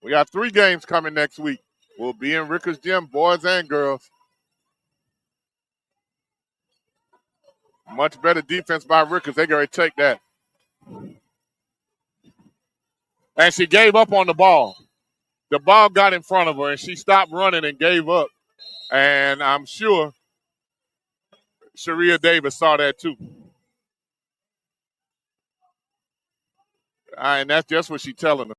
Speaker 1: We got 3 games coming next week. We'll be in Rickards Gym, boys and girls. Much better defense by Rickards. They're going to take that. And she gave up on the ball. The ball got in front of her, and she stopped running and gave up. And I'm sure Sharia Davis saw that too. And that's just what she's telling her.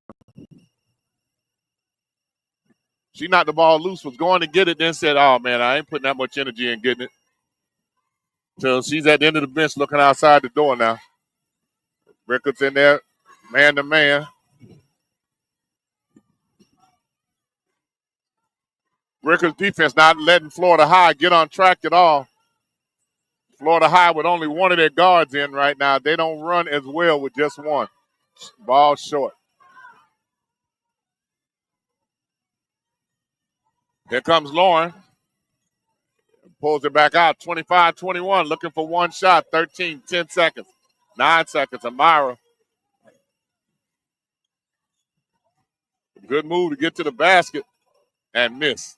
Speaker 1: She knocked the ball loose, was going to get it, then said, oh, man, I ain't putting that much energy in getting it. So she's at the end of the bench looking outside the door now. Rickards in there, man to man. Rickards defense not letting Florida High get on track at all. Florida High with only one of their guards in right now. They don't run as well with just one. Ball short. Here comes Lauren. Pulls it back out, 25-21, looking for one shot, 10 seconds, 9 seconds. Amira. Good move to get to the basket and miss.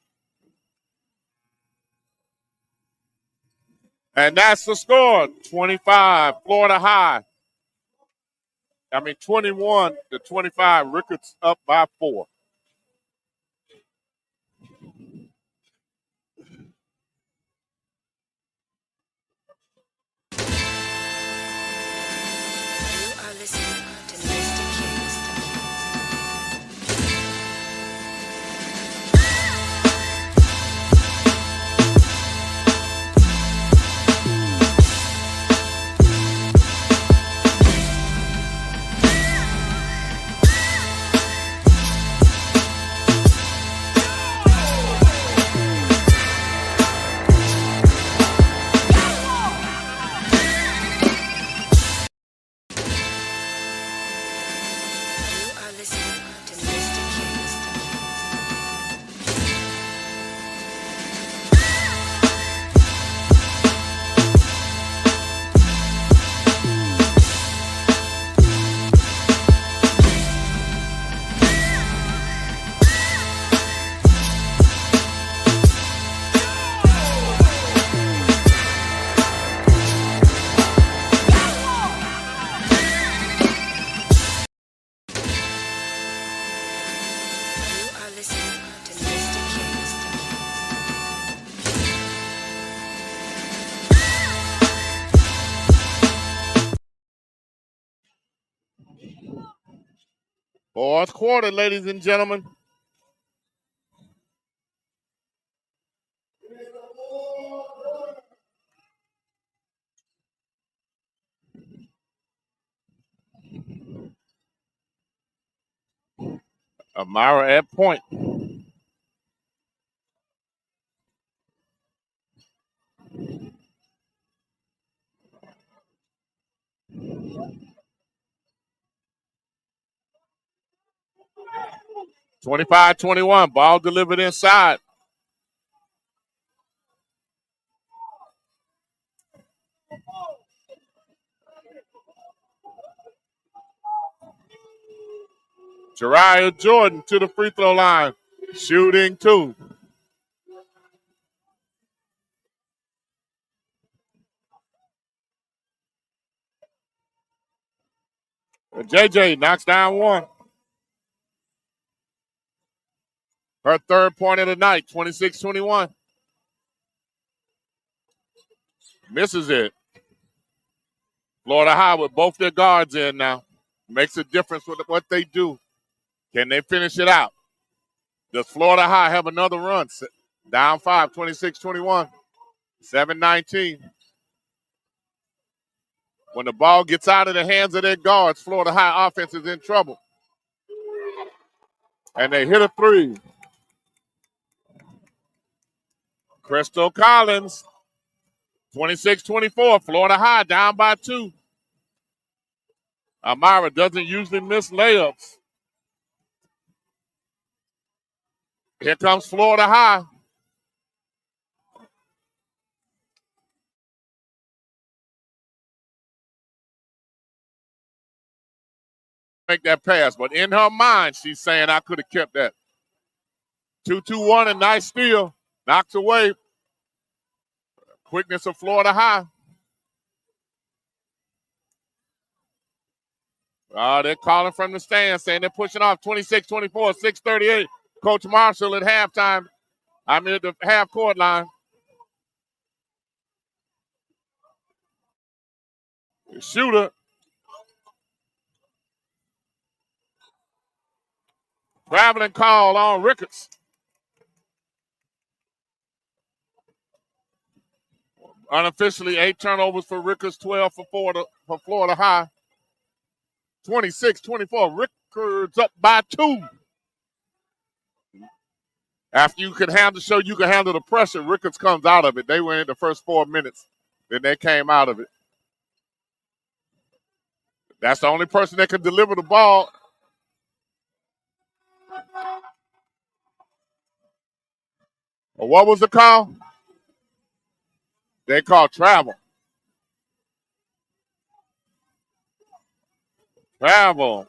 Speaker 1: And that's the score, 25, Florida High. 21-25, Rickards up by 4. Fourth quarter, ladies and gentlemen. Amira at point. (25-21), ball delivered inside. Jariah Jordan to the free throw line, shooting 2. JJ knocks down 1. Her third point of the night, 26-21. Misses it. Florida High with both their guards in now. Makes a difference with what they do. Can they finish it out? Does Florida High have another run? Down 5, 26-21. 7-19. When the ball gets out of the hands of their guards, Florida High offense is in trouble. And they hit a 3. Cristal Collins, 26-24. Florida High down by 2. Amira doesn't usually miss layups. Here comes Florida High. Make that pass, but in her mind, she's saying, I could have kept that. 2-2-1, a nice steal. Knocks away. Quickness of Florida High. They're calling from the stands, saying they're pushing off 26-24, 6:38. Coach Marshall at halftime. At the half court line. The shooter. Traveling call on Rickards. Unofficially, 8 turnovers for Rickards, 12 for Florida High. 26-24. Rickards up by 2. After you can show you can handle the pressure, Rickards comes out of it. They were in the first 4 minutes. Then they came out of it. That's the only person that can deliver the ball. What was the call? They called travel. Travel.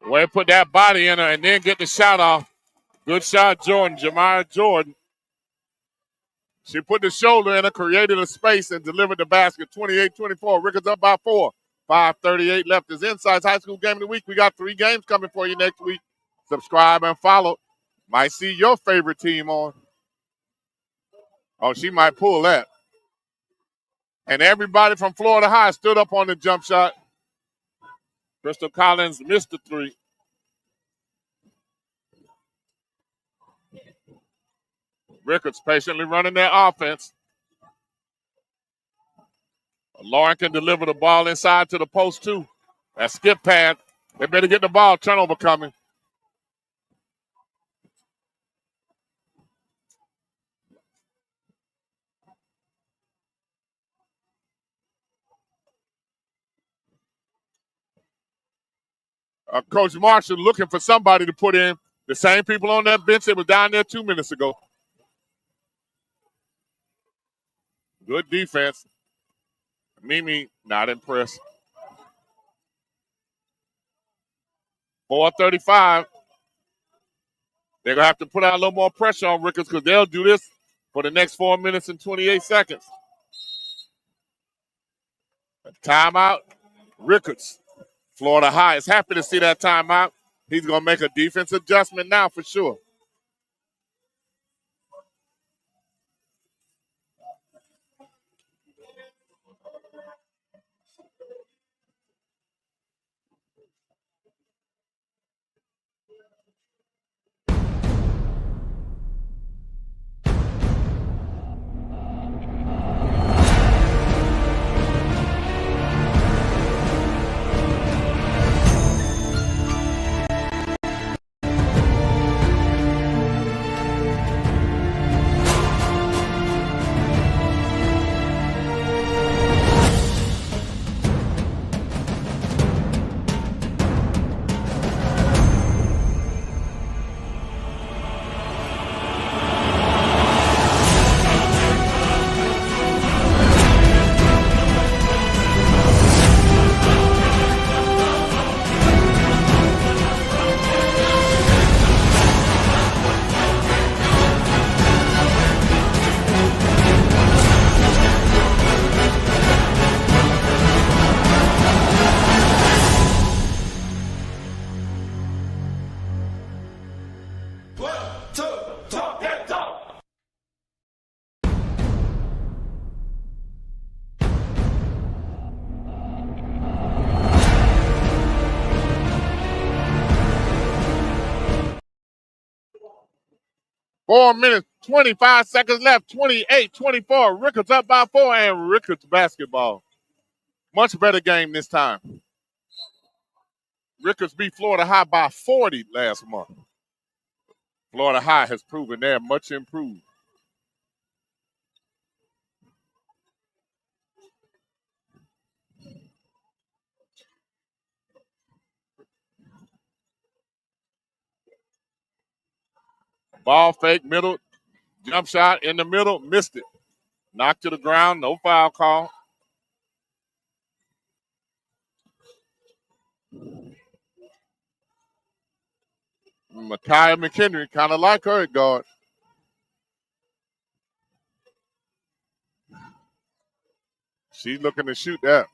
Speaker 1: Way put that body in her and then get the shot off. Good shot, Jordan. Jemiah Jordan. She put the shoulder in her, created a space, and delivered the basket. 28-24. Rickards up by 4. 5:38 left. Is Insights High School Game of the Week. We got 3 games coming for you next week. Subscribe and follow. Might see your favorite team on. Oh, she might pull that. And everybody from Florida High stood up on the jump shot. Cristal Collins missed the 3. Rickards patiently running their offense. Lauren can deliver the ball inside to the post, too. That skip pad. They better get the ball. Turnover coming. Coach Marshall looking for somebody to put in. The same people on that bench that was down there 2 minutes ago. Good defense. Mimi, not impressed. 4:35. They're going to have to put out a little more pressure on Rickards because they'll do this for the next 4 minutes and 28 seconds. Timeout, Rickards. Florida High is happy to see that timeout. He's going to make a defense adjustment now for sure.
Speaker 6: Talk that talk.
Speaker 1: Four minutes, 25 seconds left. 28-24. Rickards up by 4, and Rickards basketball. Much better game this time. Rickards beat Florida High by 40 last month. Florida High has proven they're much improved. Ball fake, middle, jump shot in the middle, missed it. Knocked to the ground, no foul call. Makiyah McHenry, kind of like her at guard. She's looking to shoot that.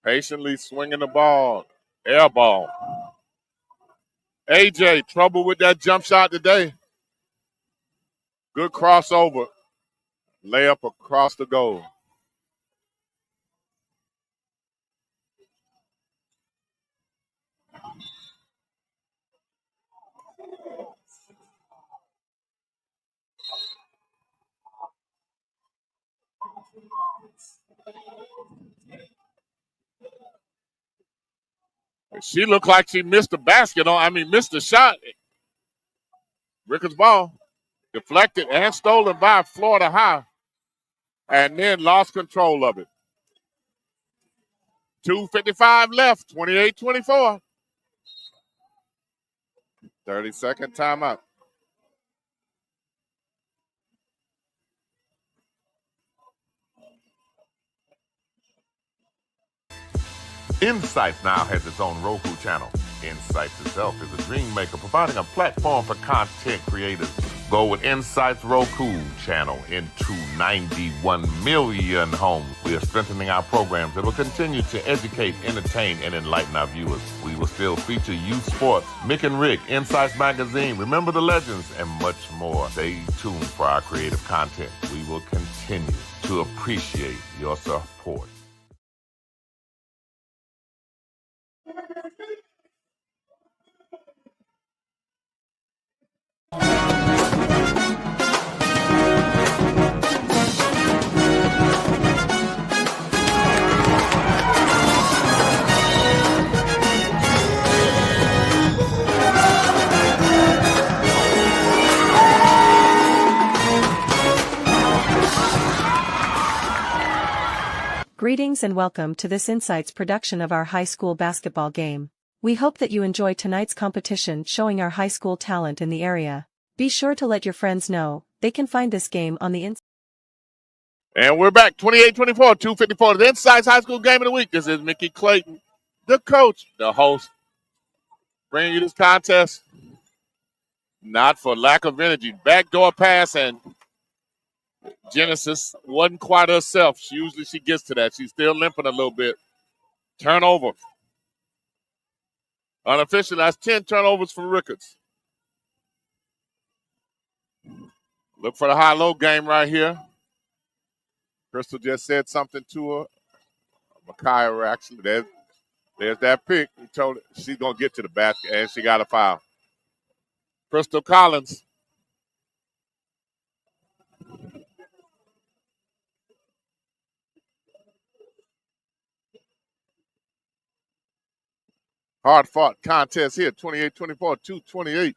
Speaker 1: Patiently swinging the ball. Air ball. AJ, trouble with that jump shot today. Good crossover. Layup across the goal. She looked like she missed the basket missed the shot. Rickards ball. Deflected and stolen by Florida High. And then lost control of it. 2:55 left, 28-24. 30-second timeout.
Speaker 6: Insights now has its own Roku channel. Insights itself is a dream maker, providing a platform for content creators. Go with Insights Roku channel into 91 million homes. We are strengthening our programs that will continue to educate, entertain, and enlighten our viewers. We will still feature youth sports, Mick and Rick, Insights Magazine, Remember the Legends, and much more. Stay tuned for our creative content. We will continue to appreciate your support.
Speaker 2: Greetings and welcome to this Insights production of our high school basketball game. We hope that you enjoy tonight's competition showing our high school talent in the area. Be sure to let your friends know they can find this game on the
Speaker 1: And we're back, 28-24, 2:54. The Insights High School Game of the Week. This is Mickey Clayton, the coach, the host, bringing you this contest. Not for lack of energy. Backdoor pass, and Genesis wasn't quite herself. Usually she gets to that. She's still limping a little bit. Turnover. Unofficially, that's 10 turnovers for Rickards. Look for the high-low game right here. Cristal just said something to her. Makiyah, actually, there's that pick. He told her she's going to get to the basket, and she got a foul. Cristal Collins. Hard-fought contest here, 28-24, 2:28.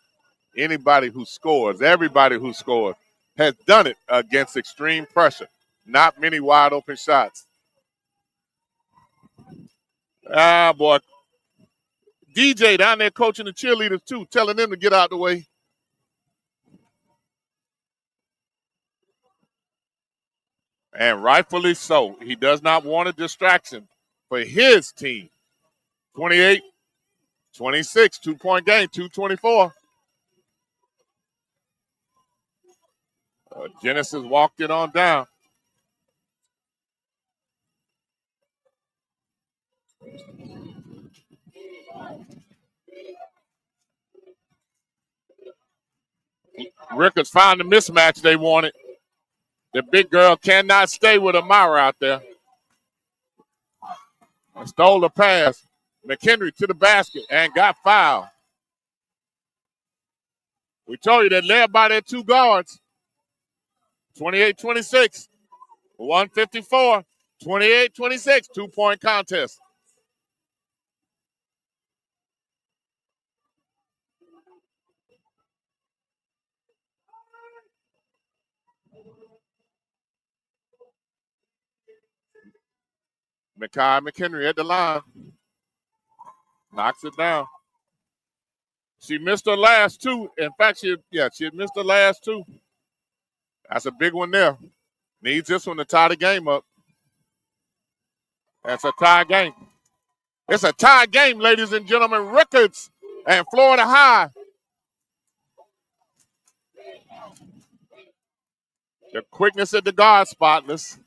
Speaker 1: Anybody who scores, everybody who scores, has done it against extreme pressure. Not many wide-open shots. Ah, boy. DJ down there coaching the cheerleaders, too, telling them to get out the way. And rightfully so. He does not want a distraction for his team. 28-26, 2-point game, 2:24. Genesis walked it on down. Rickards found the mismatch they wanted. The big girl cannot stay with Amara out there. Stole the pass. McHenry to the basket and got fouled. We told you that led by their two guards. 28-26. 154. 28-26. 2-point contest. Makiyah McHenry at the line. Knocks it down. She missed her last two. In fact, she had missed her last two. That's a big one there. Needs this one to tie the game up. That's a tie game. It's a tie game, ladies and gentlemen. Rickards and Florida High. The quickness at the guard spotless.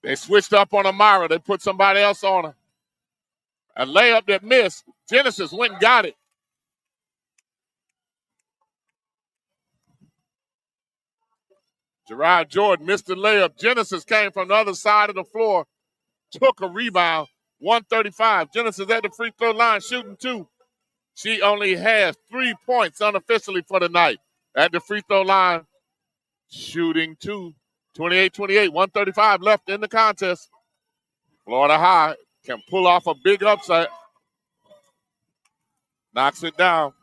Speaker 1: They switched up on Amara. They put somebody else on her. A layup that missed. Genesis went and got it. Gerard Jordan missed the layup. Genesis came from the other side of the floor, took a rebound, 135. Genesis at the free throw line shooting 2. She only has 3 points unofficially for the night. At the free throw line, shooting 2. 28-28, 135 left in the contest. Florida High can pull off a big upset. Knocks it down.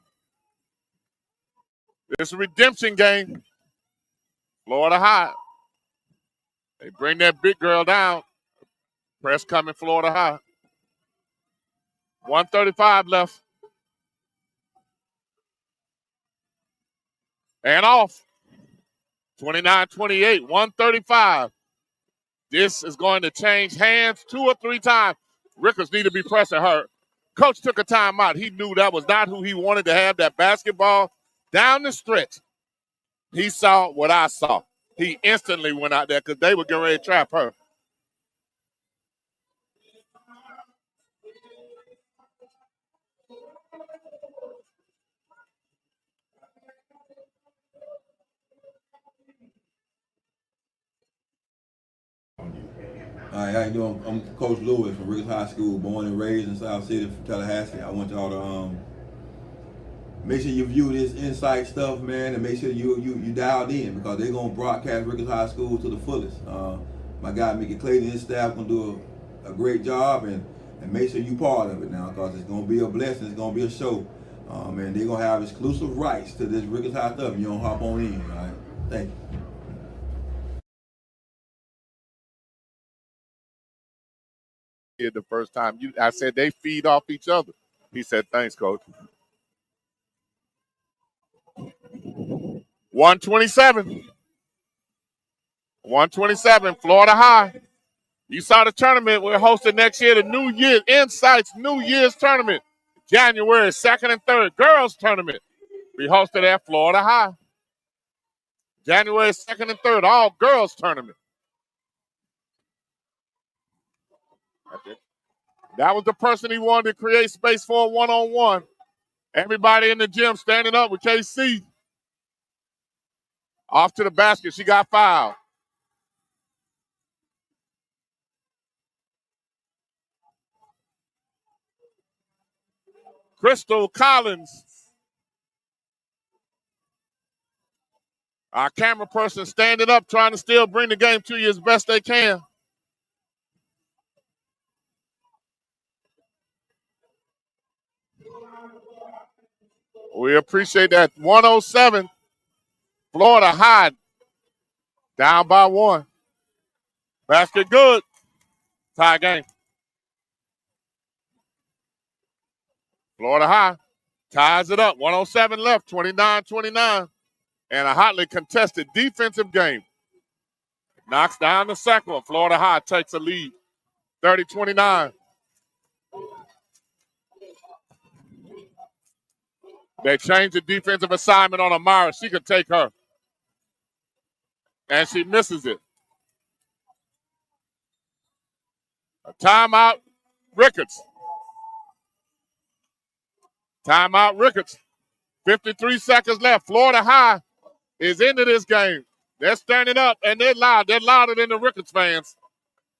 Speaker 1: It's a redemption game. Florida High. They bring that big girl down. Press coming, Florida High. 135 left. And off. 29-28, 135. This is going to change hands 2 or 3 times. Rickards need to be pressing her. Coach took a timeout. He knew that was not who he wanted to have that basketball down the stretch. He saw what I saw. He instantly went out there because they were getting ready to trap her.
Speaker 7: Hi, how you doing? I'm Coach Lewis from Rickards High School, born and raised in South City, Tallahassee. I want y'all to make sure you view this insight stuff, man, and make sure you dialed in because they're gonna broadcast Rickards High School to the fullest. My guy Mickey Clayton and his staff gonna do a great job, and make sure you part of it now because it's gonna be a blessing. It's gonna be a show, and they're gonna have exclusive rights to this Rickards High stuff. You don't hop on in, all right? Thank you.
Speaker 1: The first time I said they feed off each other. He said, thanks, Coach. 127. 127, Florida High. You saw the tournament we're hosting next year, the New Year's Insights New Year's Tournament, January 2nd and 3rd, girls tournament. We hosted at Florida High. January 2nd and 3rd, all girls tournament. That was the person he wanted to create space for a one-on-one. Everybody in the gym standing up with KC. Off to the basket. She got fouled. Cristal Collins. Our camera person standing up, trying to still bring the game to you as best they can. We appreciate that. 107, Florida High, down by 1. Basket good. Tie game. Florida High ties it up. 107 left, 29-29. And a hotly contested defensive game. Knocks down the second one. Florida High takes a lead. 30-29. They changed the defensive assignment on Amara. She could take her. And she misses it. A timeout, Rickards. Timeout, Rickards. 53 seconds left. Florida High is into this game. They're standing up, and they're loud. They're louder than the Rickards fans.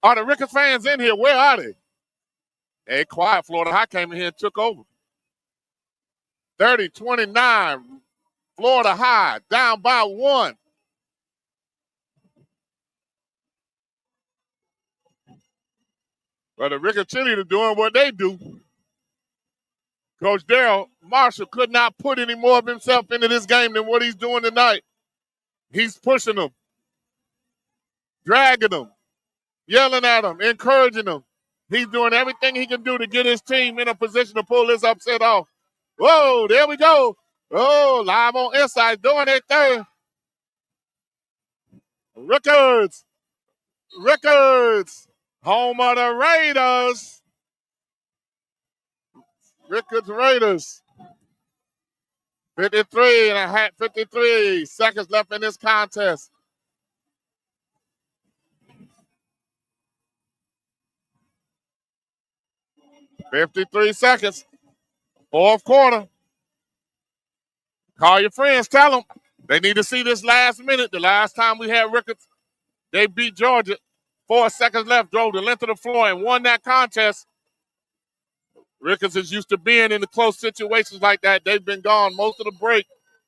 Speaker 1: Are the Rickards fans in here? Where are they? Hey, quiet. Florida High came in here and took over. 30-29. Florida High down by 1. But the Rickards cheerleaders doing what they do. Coach Darryl Marshall could not put any more of himself into this game than what he's doing tonight. He's pushing them, dragging them, yelling at them, encouraging them. He's doing everything he can do to get his team in a position to pull this upset off. Whoa, there we go. Oh, live on Inside doing their thing. Rickards, home of the Raiders. Rickards Raiders. 53 seconds left in this contest. 53 seconds. Fourth quarter. Call your friends. Tell them they need to see this last minute. The last time we had Rickards, they beat Georgia. 4 seconds left, drove the length of the floor and won that contest. Rickards is used to being in the close situations like that. They've been gone most of the break,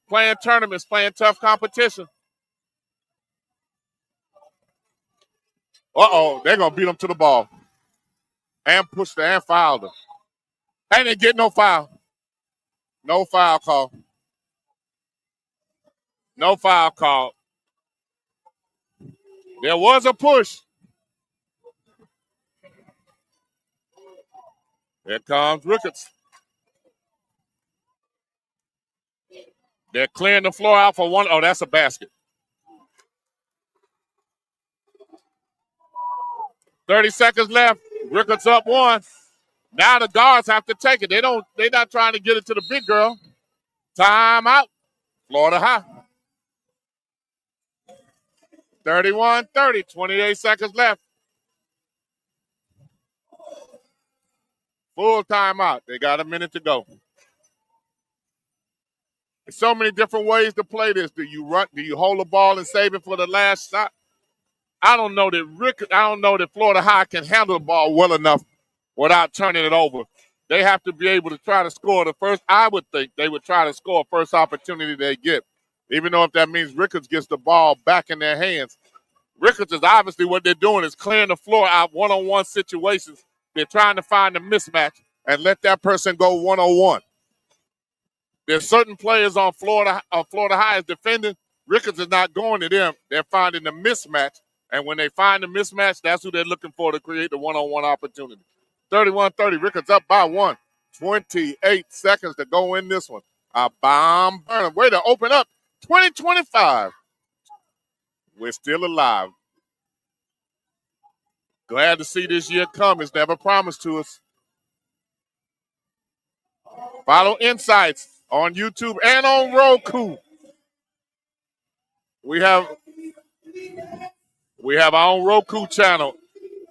Speaker 1: playing tournaments, playing tough competition. Uh-oh, they're going to beat them to the ball. And pushed her and fouled her. They didn't get no foul. No foul call. No foul call. There was a push. Here comes Rickards. They're clearing the floor out for one. Oh, that's a basket. 30 seconds left. Rickards up one. Now the guards have to take it. They're not trying to get it to the big girl. Timeout. Florida High. 31-30. 28 seconds left. Full timeout. They got a minute to go. There's so many different ways to play this. Do you run? Do you hold the ball and save it for the last shot? I don't know that Florida High can handle the ball well enough without turning it over. They have to be able to try to score the first. I would think they would try to score first opportunity they get, even though if that means Rickards gets the ball back in their hands. Rickards is obviously what they're doing is clearing the floor out one-on-one situations. They're trying to find a mismatch and let that person go one-on-one. There's certain players on Florida High is defending. Rickards is not going to them. They're finding the mismatch. And when they find the mismatch, that's who they're looking for to create the one-on-one opportunity. 31-30, Rickards up by one. 28 seconds to go in this one. A bomb burner. Way to open up. 20-25. We're still alive. Glad to see this year come. It's never promised to us. Follow Insights on YouTube and on Roku. We have our own Roku channel.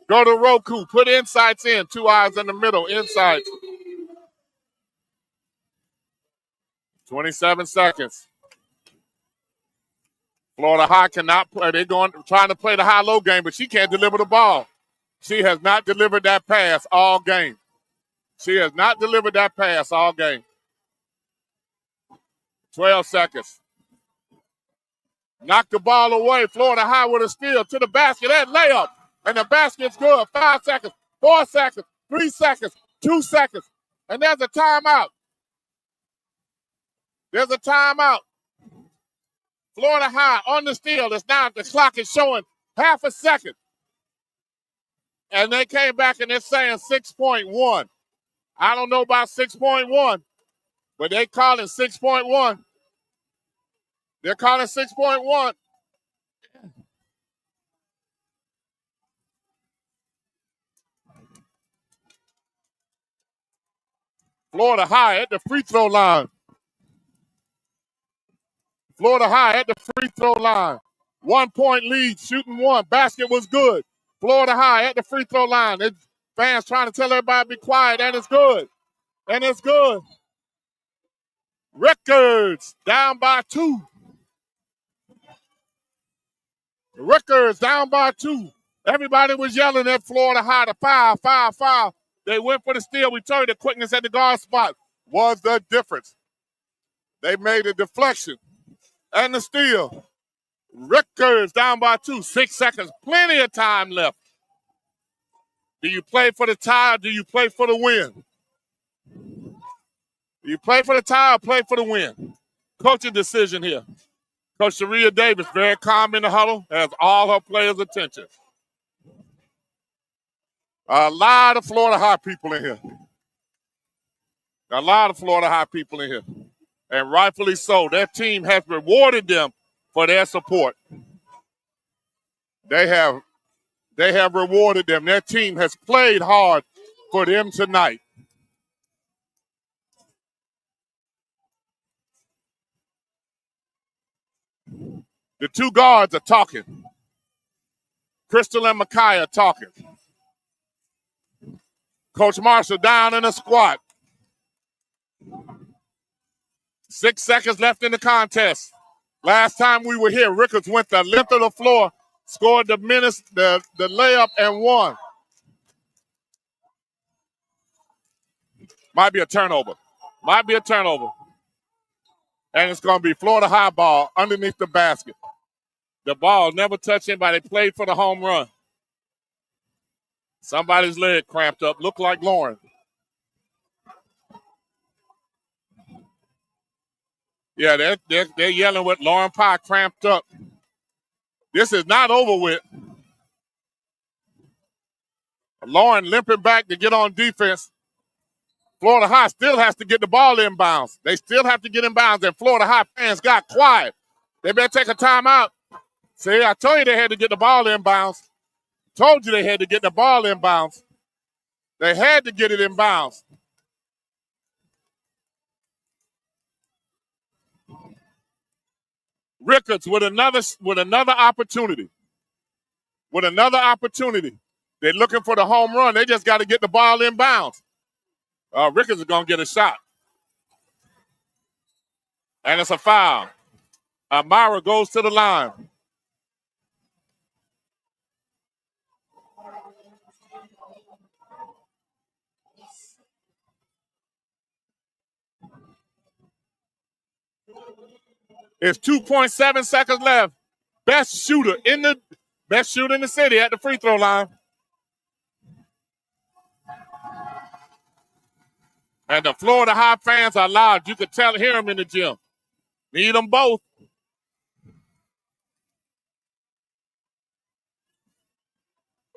Speaker 1: Go to Roku, put Insights in, 2 eyes in the middle, Insights. 27 seconds. Florida High cannot play. They're trying to play the high-low game, but she can't deliver the ball. She has not delivered that pass all game. She has not delivered that pass all game. 12 seconds. Knock the ball away. Florida High with a steal to the basket and layup. And the basket's good. 5 seconds, 4 seconds, 3 seconds, 2 seconds. And there's a timeout. There's a timeout. Florida High on the steal. It's now the clock is showing half a second. And they came back and they're saying 6.1. I don't know about 6.1, but they call it 6.1. They're calling 6.1. Florida High at the free throw line. Florida High at the free throw line. 1 point lead, shooting one. Basket was good. Florida High at the free throw line. Fans trying to tell everybody to be quiet, and it's good. And it's good. Rickards down by 2. Rickards down by 2. Everybody was yelling at Florida High to foul, foul, foul. They went for the steal. We told you the quickness at the guard spot was the difference. They made a deflection and the steal. Rickards down by 2. 6 seconds. Plenty of time left. Do you play for the tie or do you play for the win? Do you play for the tie or play for the win? Coaching decision here. Coach Sharia Davis, very calm in the huddle, has all her players' attention. A lot of Florida High people in here. A lot of Florida High people in here. And rightfully so. Their team has rewarded them for their support. They have rewarded them. Their team has played hard for them tonight. The two guards are talking. Cristal and Makiyah are talking. Coach Marshall down in a squat. 6 seconds left in the contest. Last time we were here, Rickards went the length of the floor, scored the layup, and won. Might be a turnover. Might be a turnover. And it's going to be Florida high ball underneath the basket. The ball never touched anybody. They played for the home run. Somebody's leg cramped up. Looked like Lauren. Yeah, they're yelling with Lauren Pye cramped up. This is not over with. Lauren limping back to get on defense. Florida High still has to get the ball inbounds. They still have to get inbounds, and Florida High fans got quiet. They better take a timeout. See, I told you they had to get the ball inbounds. Told you they had to get the ball inbounds. They had to get it inbounds. Rickards with another opportunity. With another opportunity. They're looking for the home run. They just got to get the ball inbounds. Rickards is going to get a shot. And it's a foul. Myra goes to the line. It's 2.7 seconds left. Best shooter in the city at the free throw line. And the Florida High fans are loud. You could hear them in the gym. Need them both.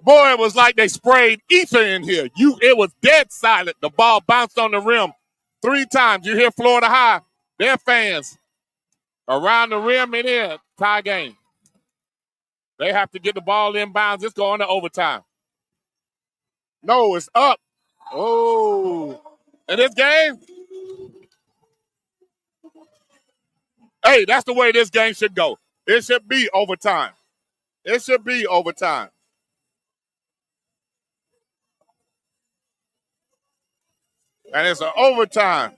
Speaker 1: Boy, it was like they sprayed ether in here. It was dead silent. The ball bounced on the rim 3 times. You hear Florida High, their fans around the rim and in. Tie game. They have to get the ball inbounds. It's going to overtime. No, it's up. Oh. And this game, hey, that's the way this game should go. It should be overtime. It should be overtime. And it's an overtime.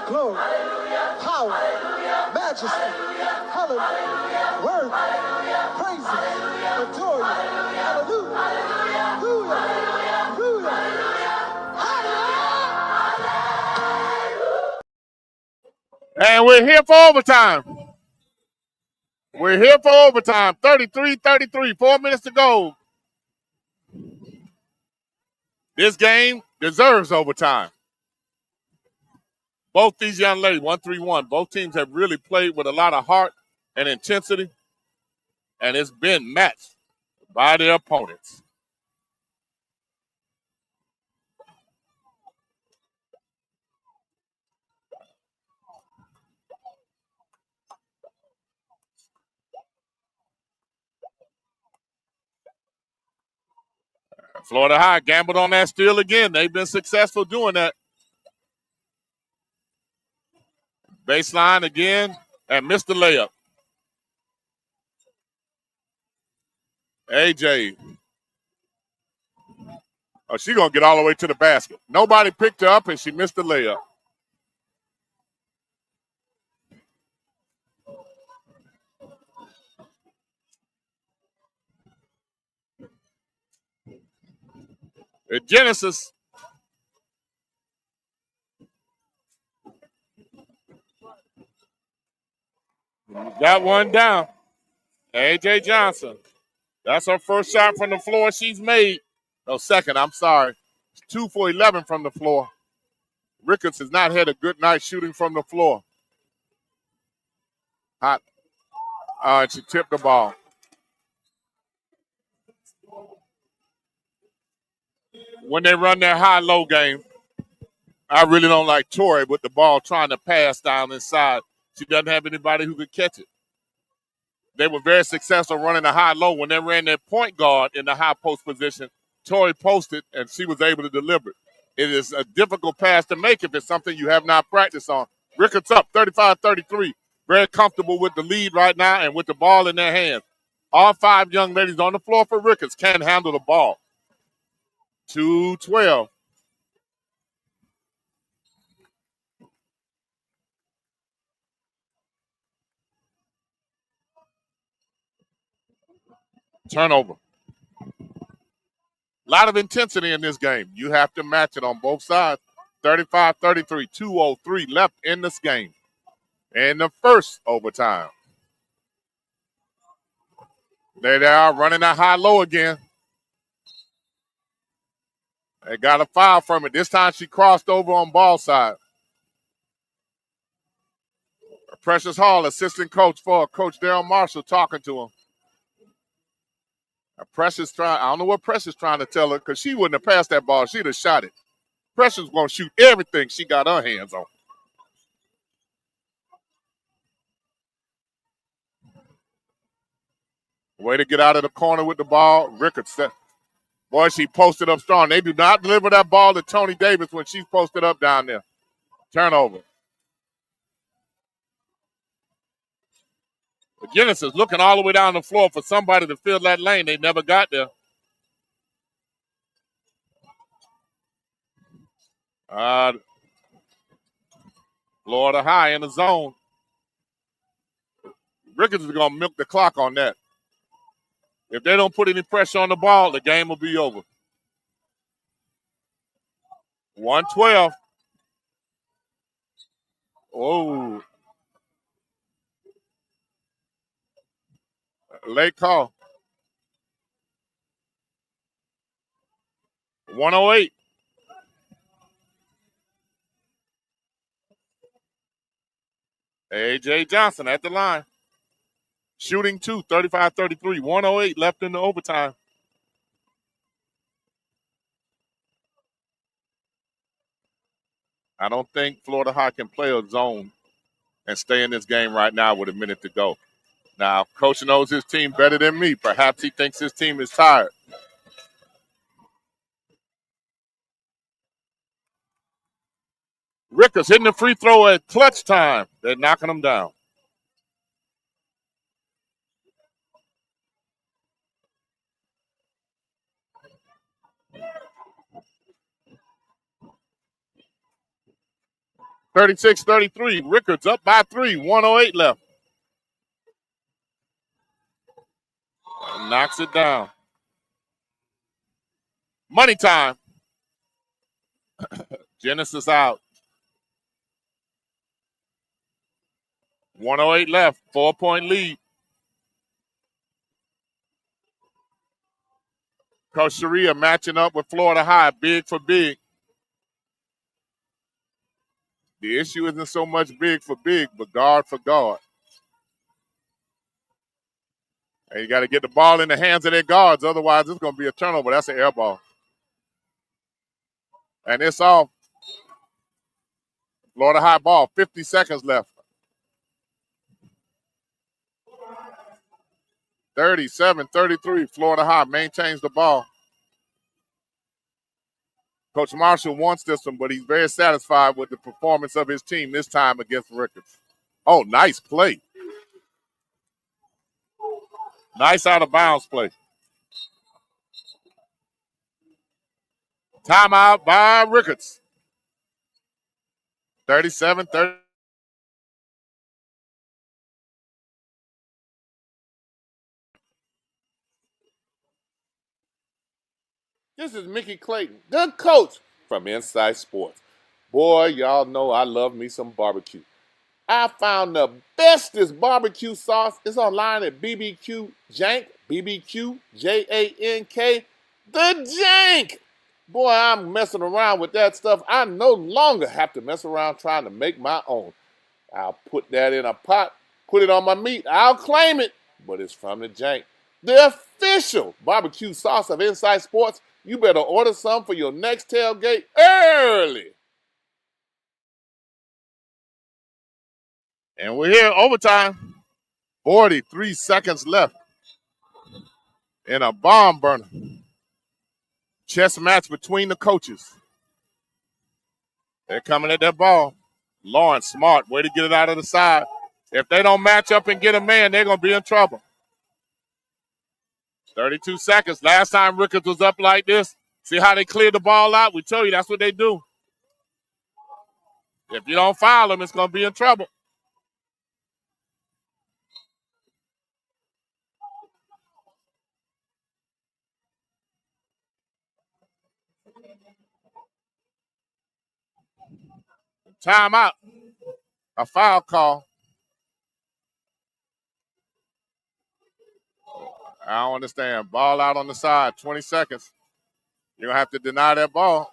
Speaker 8: Glory, power, majesty, hallelujah, word, praises, adore you, hallelujah, hallelujah, hallelujah.
Speaker 1: And we're here for overtime. We're here for overtime. 33-33, 4 minutes to go. This game deserves overtime. Both these young ladies, 1-3-1, both teams have really played with a lot of heart and intensity, and it's been matched by their opponents. Florida High gambled on that steal again. They've been successful doing that. Baseline again and missed the layup. AJ. Oh, she's going to get all the way to the basket. Nobody picked her up, and she missed the layup. Genesis. Got one down. A.J. Johnson. That's her first shot from the floor she's made. No, second, I'm sorry. 2 for 11 from the floor. Rickards has not had a good night shooting from the floor. Hot. And she tipped the ball. When they run their high-low game, I really don't like Tori with the ball trying to pass down inside. She doesn't have anybody who could catch it. They were very successful running a high-low. When they ran their point guard in the high post position, Tori posted, and she was able to deliver it. It is a difficult pass to make if it's something you have not practiced on. Rickards up 35-33. Very comfortable with the lead right now and with the ball in their hands. All 5 young ladies on the floor for Rickards can handle the ball. 2-12. Turnover. A lot of intensity in this game. You have to match it on both sides. 35-33, 2:03 left in this game. In the first overtime. There they are running that high-low again. They got a foul from it. This time she crossed over on ball side. Precious Hall, assistant coach for Coach Darryl Marshall, talking to him. Precious I don't know what Precious trying to tell her because she wouldn't have passed that ball. She'd have shot it. Precious going to shoot everything she got her hands on. Way to get out of the corner with the ball. Rickards. Boy, she posted up strong. They do not deliver that ball to Tony Davis when she's posted up down there. Turnover. The Guinness is looking all the way down the floor for somebody to fill that lane. They never got there. Florida High in the zone. Rickards is going to milk the clock on that. If they don't put any pressure on the ball, the game will be over. 112. Oh. Late call. 108. A.J. Johnson at the line. Shooting 2, 35-33. 108 left in the overtime. I don't think Florida High can play a zone and stay in this game right now with a minute to go. Now, Coach knows his team better than me. Perhaps he thinks his team is tired. Rickards hitting the free throw at clutch time. They're knocking him down. (36-33). Rickards up by 3. 108 left. Knocks it down. Money time. Genesis out. 108 left. 4-point lead. Coach Sharia matching up with Florida High, big for big. The issue isn't so much big for big, but guard for guard. And you got to get the ball in the hands of their guards. Otherwise, it's going to be a turnover. That's an air ball. And it's off. Florida High ball. 50 seconds left. 37-33. Florida High maintains the ball. Coach Marshall wants this one, but he's very satisfied with the performance of his team this time against Rickards. Oh, nice play. Nice out of bounds play. Timeout by Rickards. 37-30. This is Mickey Clayton, the coach from Inside Sports. Boy, y'all know I love me some barbecue. I found the bestest barbecue sauce. It's online at BBQ Jank, BBQ Jank, the Jank. Boy, I'm messing around with that stuff. I no longer have to mess around trying to make my own. I'll put that in a pot, put it on my meat. I'll claim it, but it's from the Jank, the official barbecue sauce of Inside Sports. You better order some for your next tailgate early. And we're here overtime. 43 seconds left in a bomb burner. Chess match between the coaches. They're coming at that ball. Lawrence, smart, way to get it out of the side. If they don't match up and get a man, they're going to be in trouble. 32 seconds. Last time Rickards was up like this, see how they cleared the ball out? We told you that's what they do. If you don't foul them, it's going to be in trouble. Timeout. A foul call. I don't understand. Ball out on the side. 20 seconds. You're going to have to deny that ball.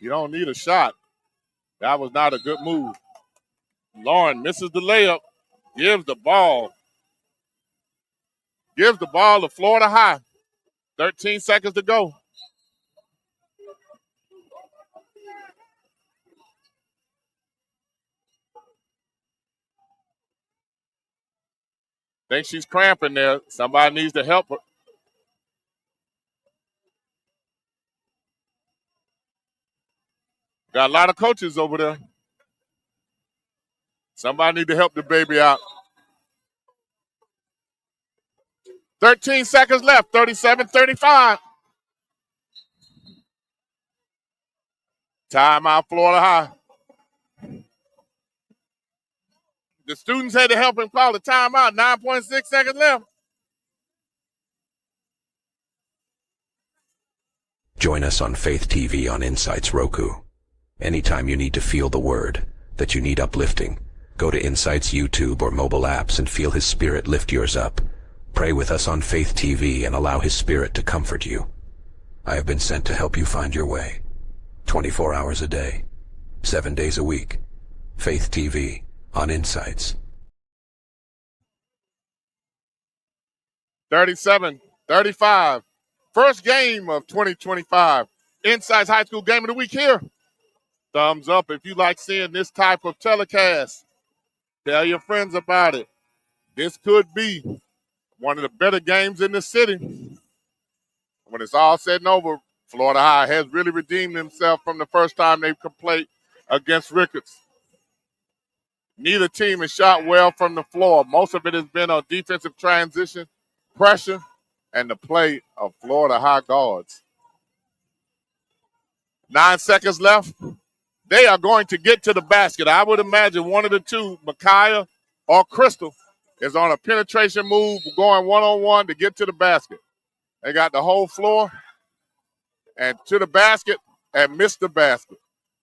Speaker 1: You don't need a shot. That was not a good move. Lauren misses the layup. Gives the ball to Florida High. 13 seconds to go. Think she's cramping there. Somebody needs to help her. Got a lot of coaches over there. Somebody need to help the baby out. 13 seconds left. 37-35. Timeout, Florida High. The students had to help him call the timeout. 9.6 seconds left.
Speaker 9: Join us on Faith TV on Insights Roku. Anytime you need to feel the word, that you need uplifting, go to Insights YouTube or mobile apps and feel His Spirit lift yours up. Pray with us on Faith TV and allow His Spirit to comfort you. I have been sent to help you find your way. 24 hours a day, 7 days a week. Faith TV on Insights.
Speaker 1: 37-35. First game of 2025. Insights High School Game of the Week here. Thumbs up if you like seeing this type of telecast. Tell your friends about it. This could be one of the better games in the city. When it's all said and over, Florida High has really redeemed himself from the first time they played against Rickards. Neither team has shot well from the floor. Most of it has been on defensive transition, pressure, and the play of Florida High guards. 9 seconds left. They are going to get to the basket. I would imagine one of the two, Makiyah or Cristal, is on a penetration move going one-on-one to get to the basket. They got the whole floor and to the basket and missed the basket.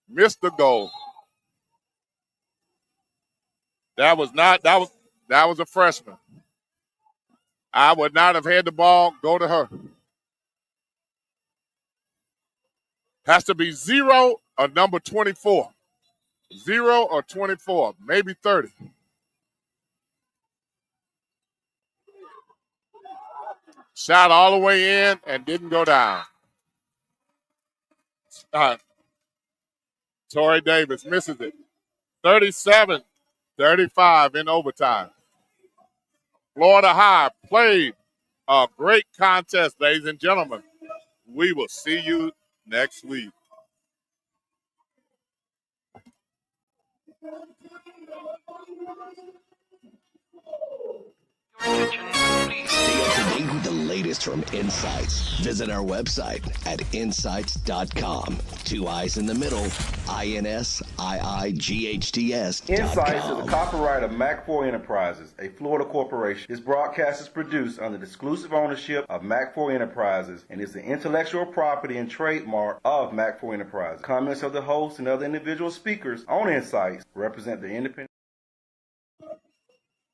Speaker 1: Missed the goal. That was a freshman. I would not have had the ball go to her. Has to be 0 or number 24. 0 or 24, maybe 30. Shot all the way in and didn't go down. Torrey Davis misses it. 37-35 in overtime. Florida High played a great contest, ladies and gentlemen. We will see you next week.
Speaker 10: Stay up to date with the latest from Insights. Visit our website at insights.com. 2 I's in the middle, INSIIGHTS.
Speaker 11: Insights is the copyright of Mac4 Enterprises, a Florida corporation. This broadcast is produced under the exclusive ownership of Mac4 Enterprises and is the intellectual property and trademark of Mac4 Enterprises. Comments of the host and other individual speakers on Insights represent the independent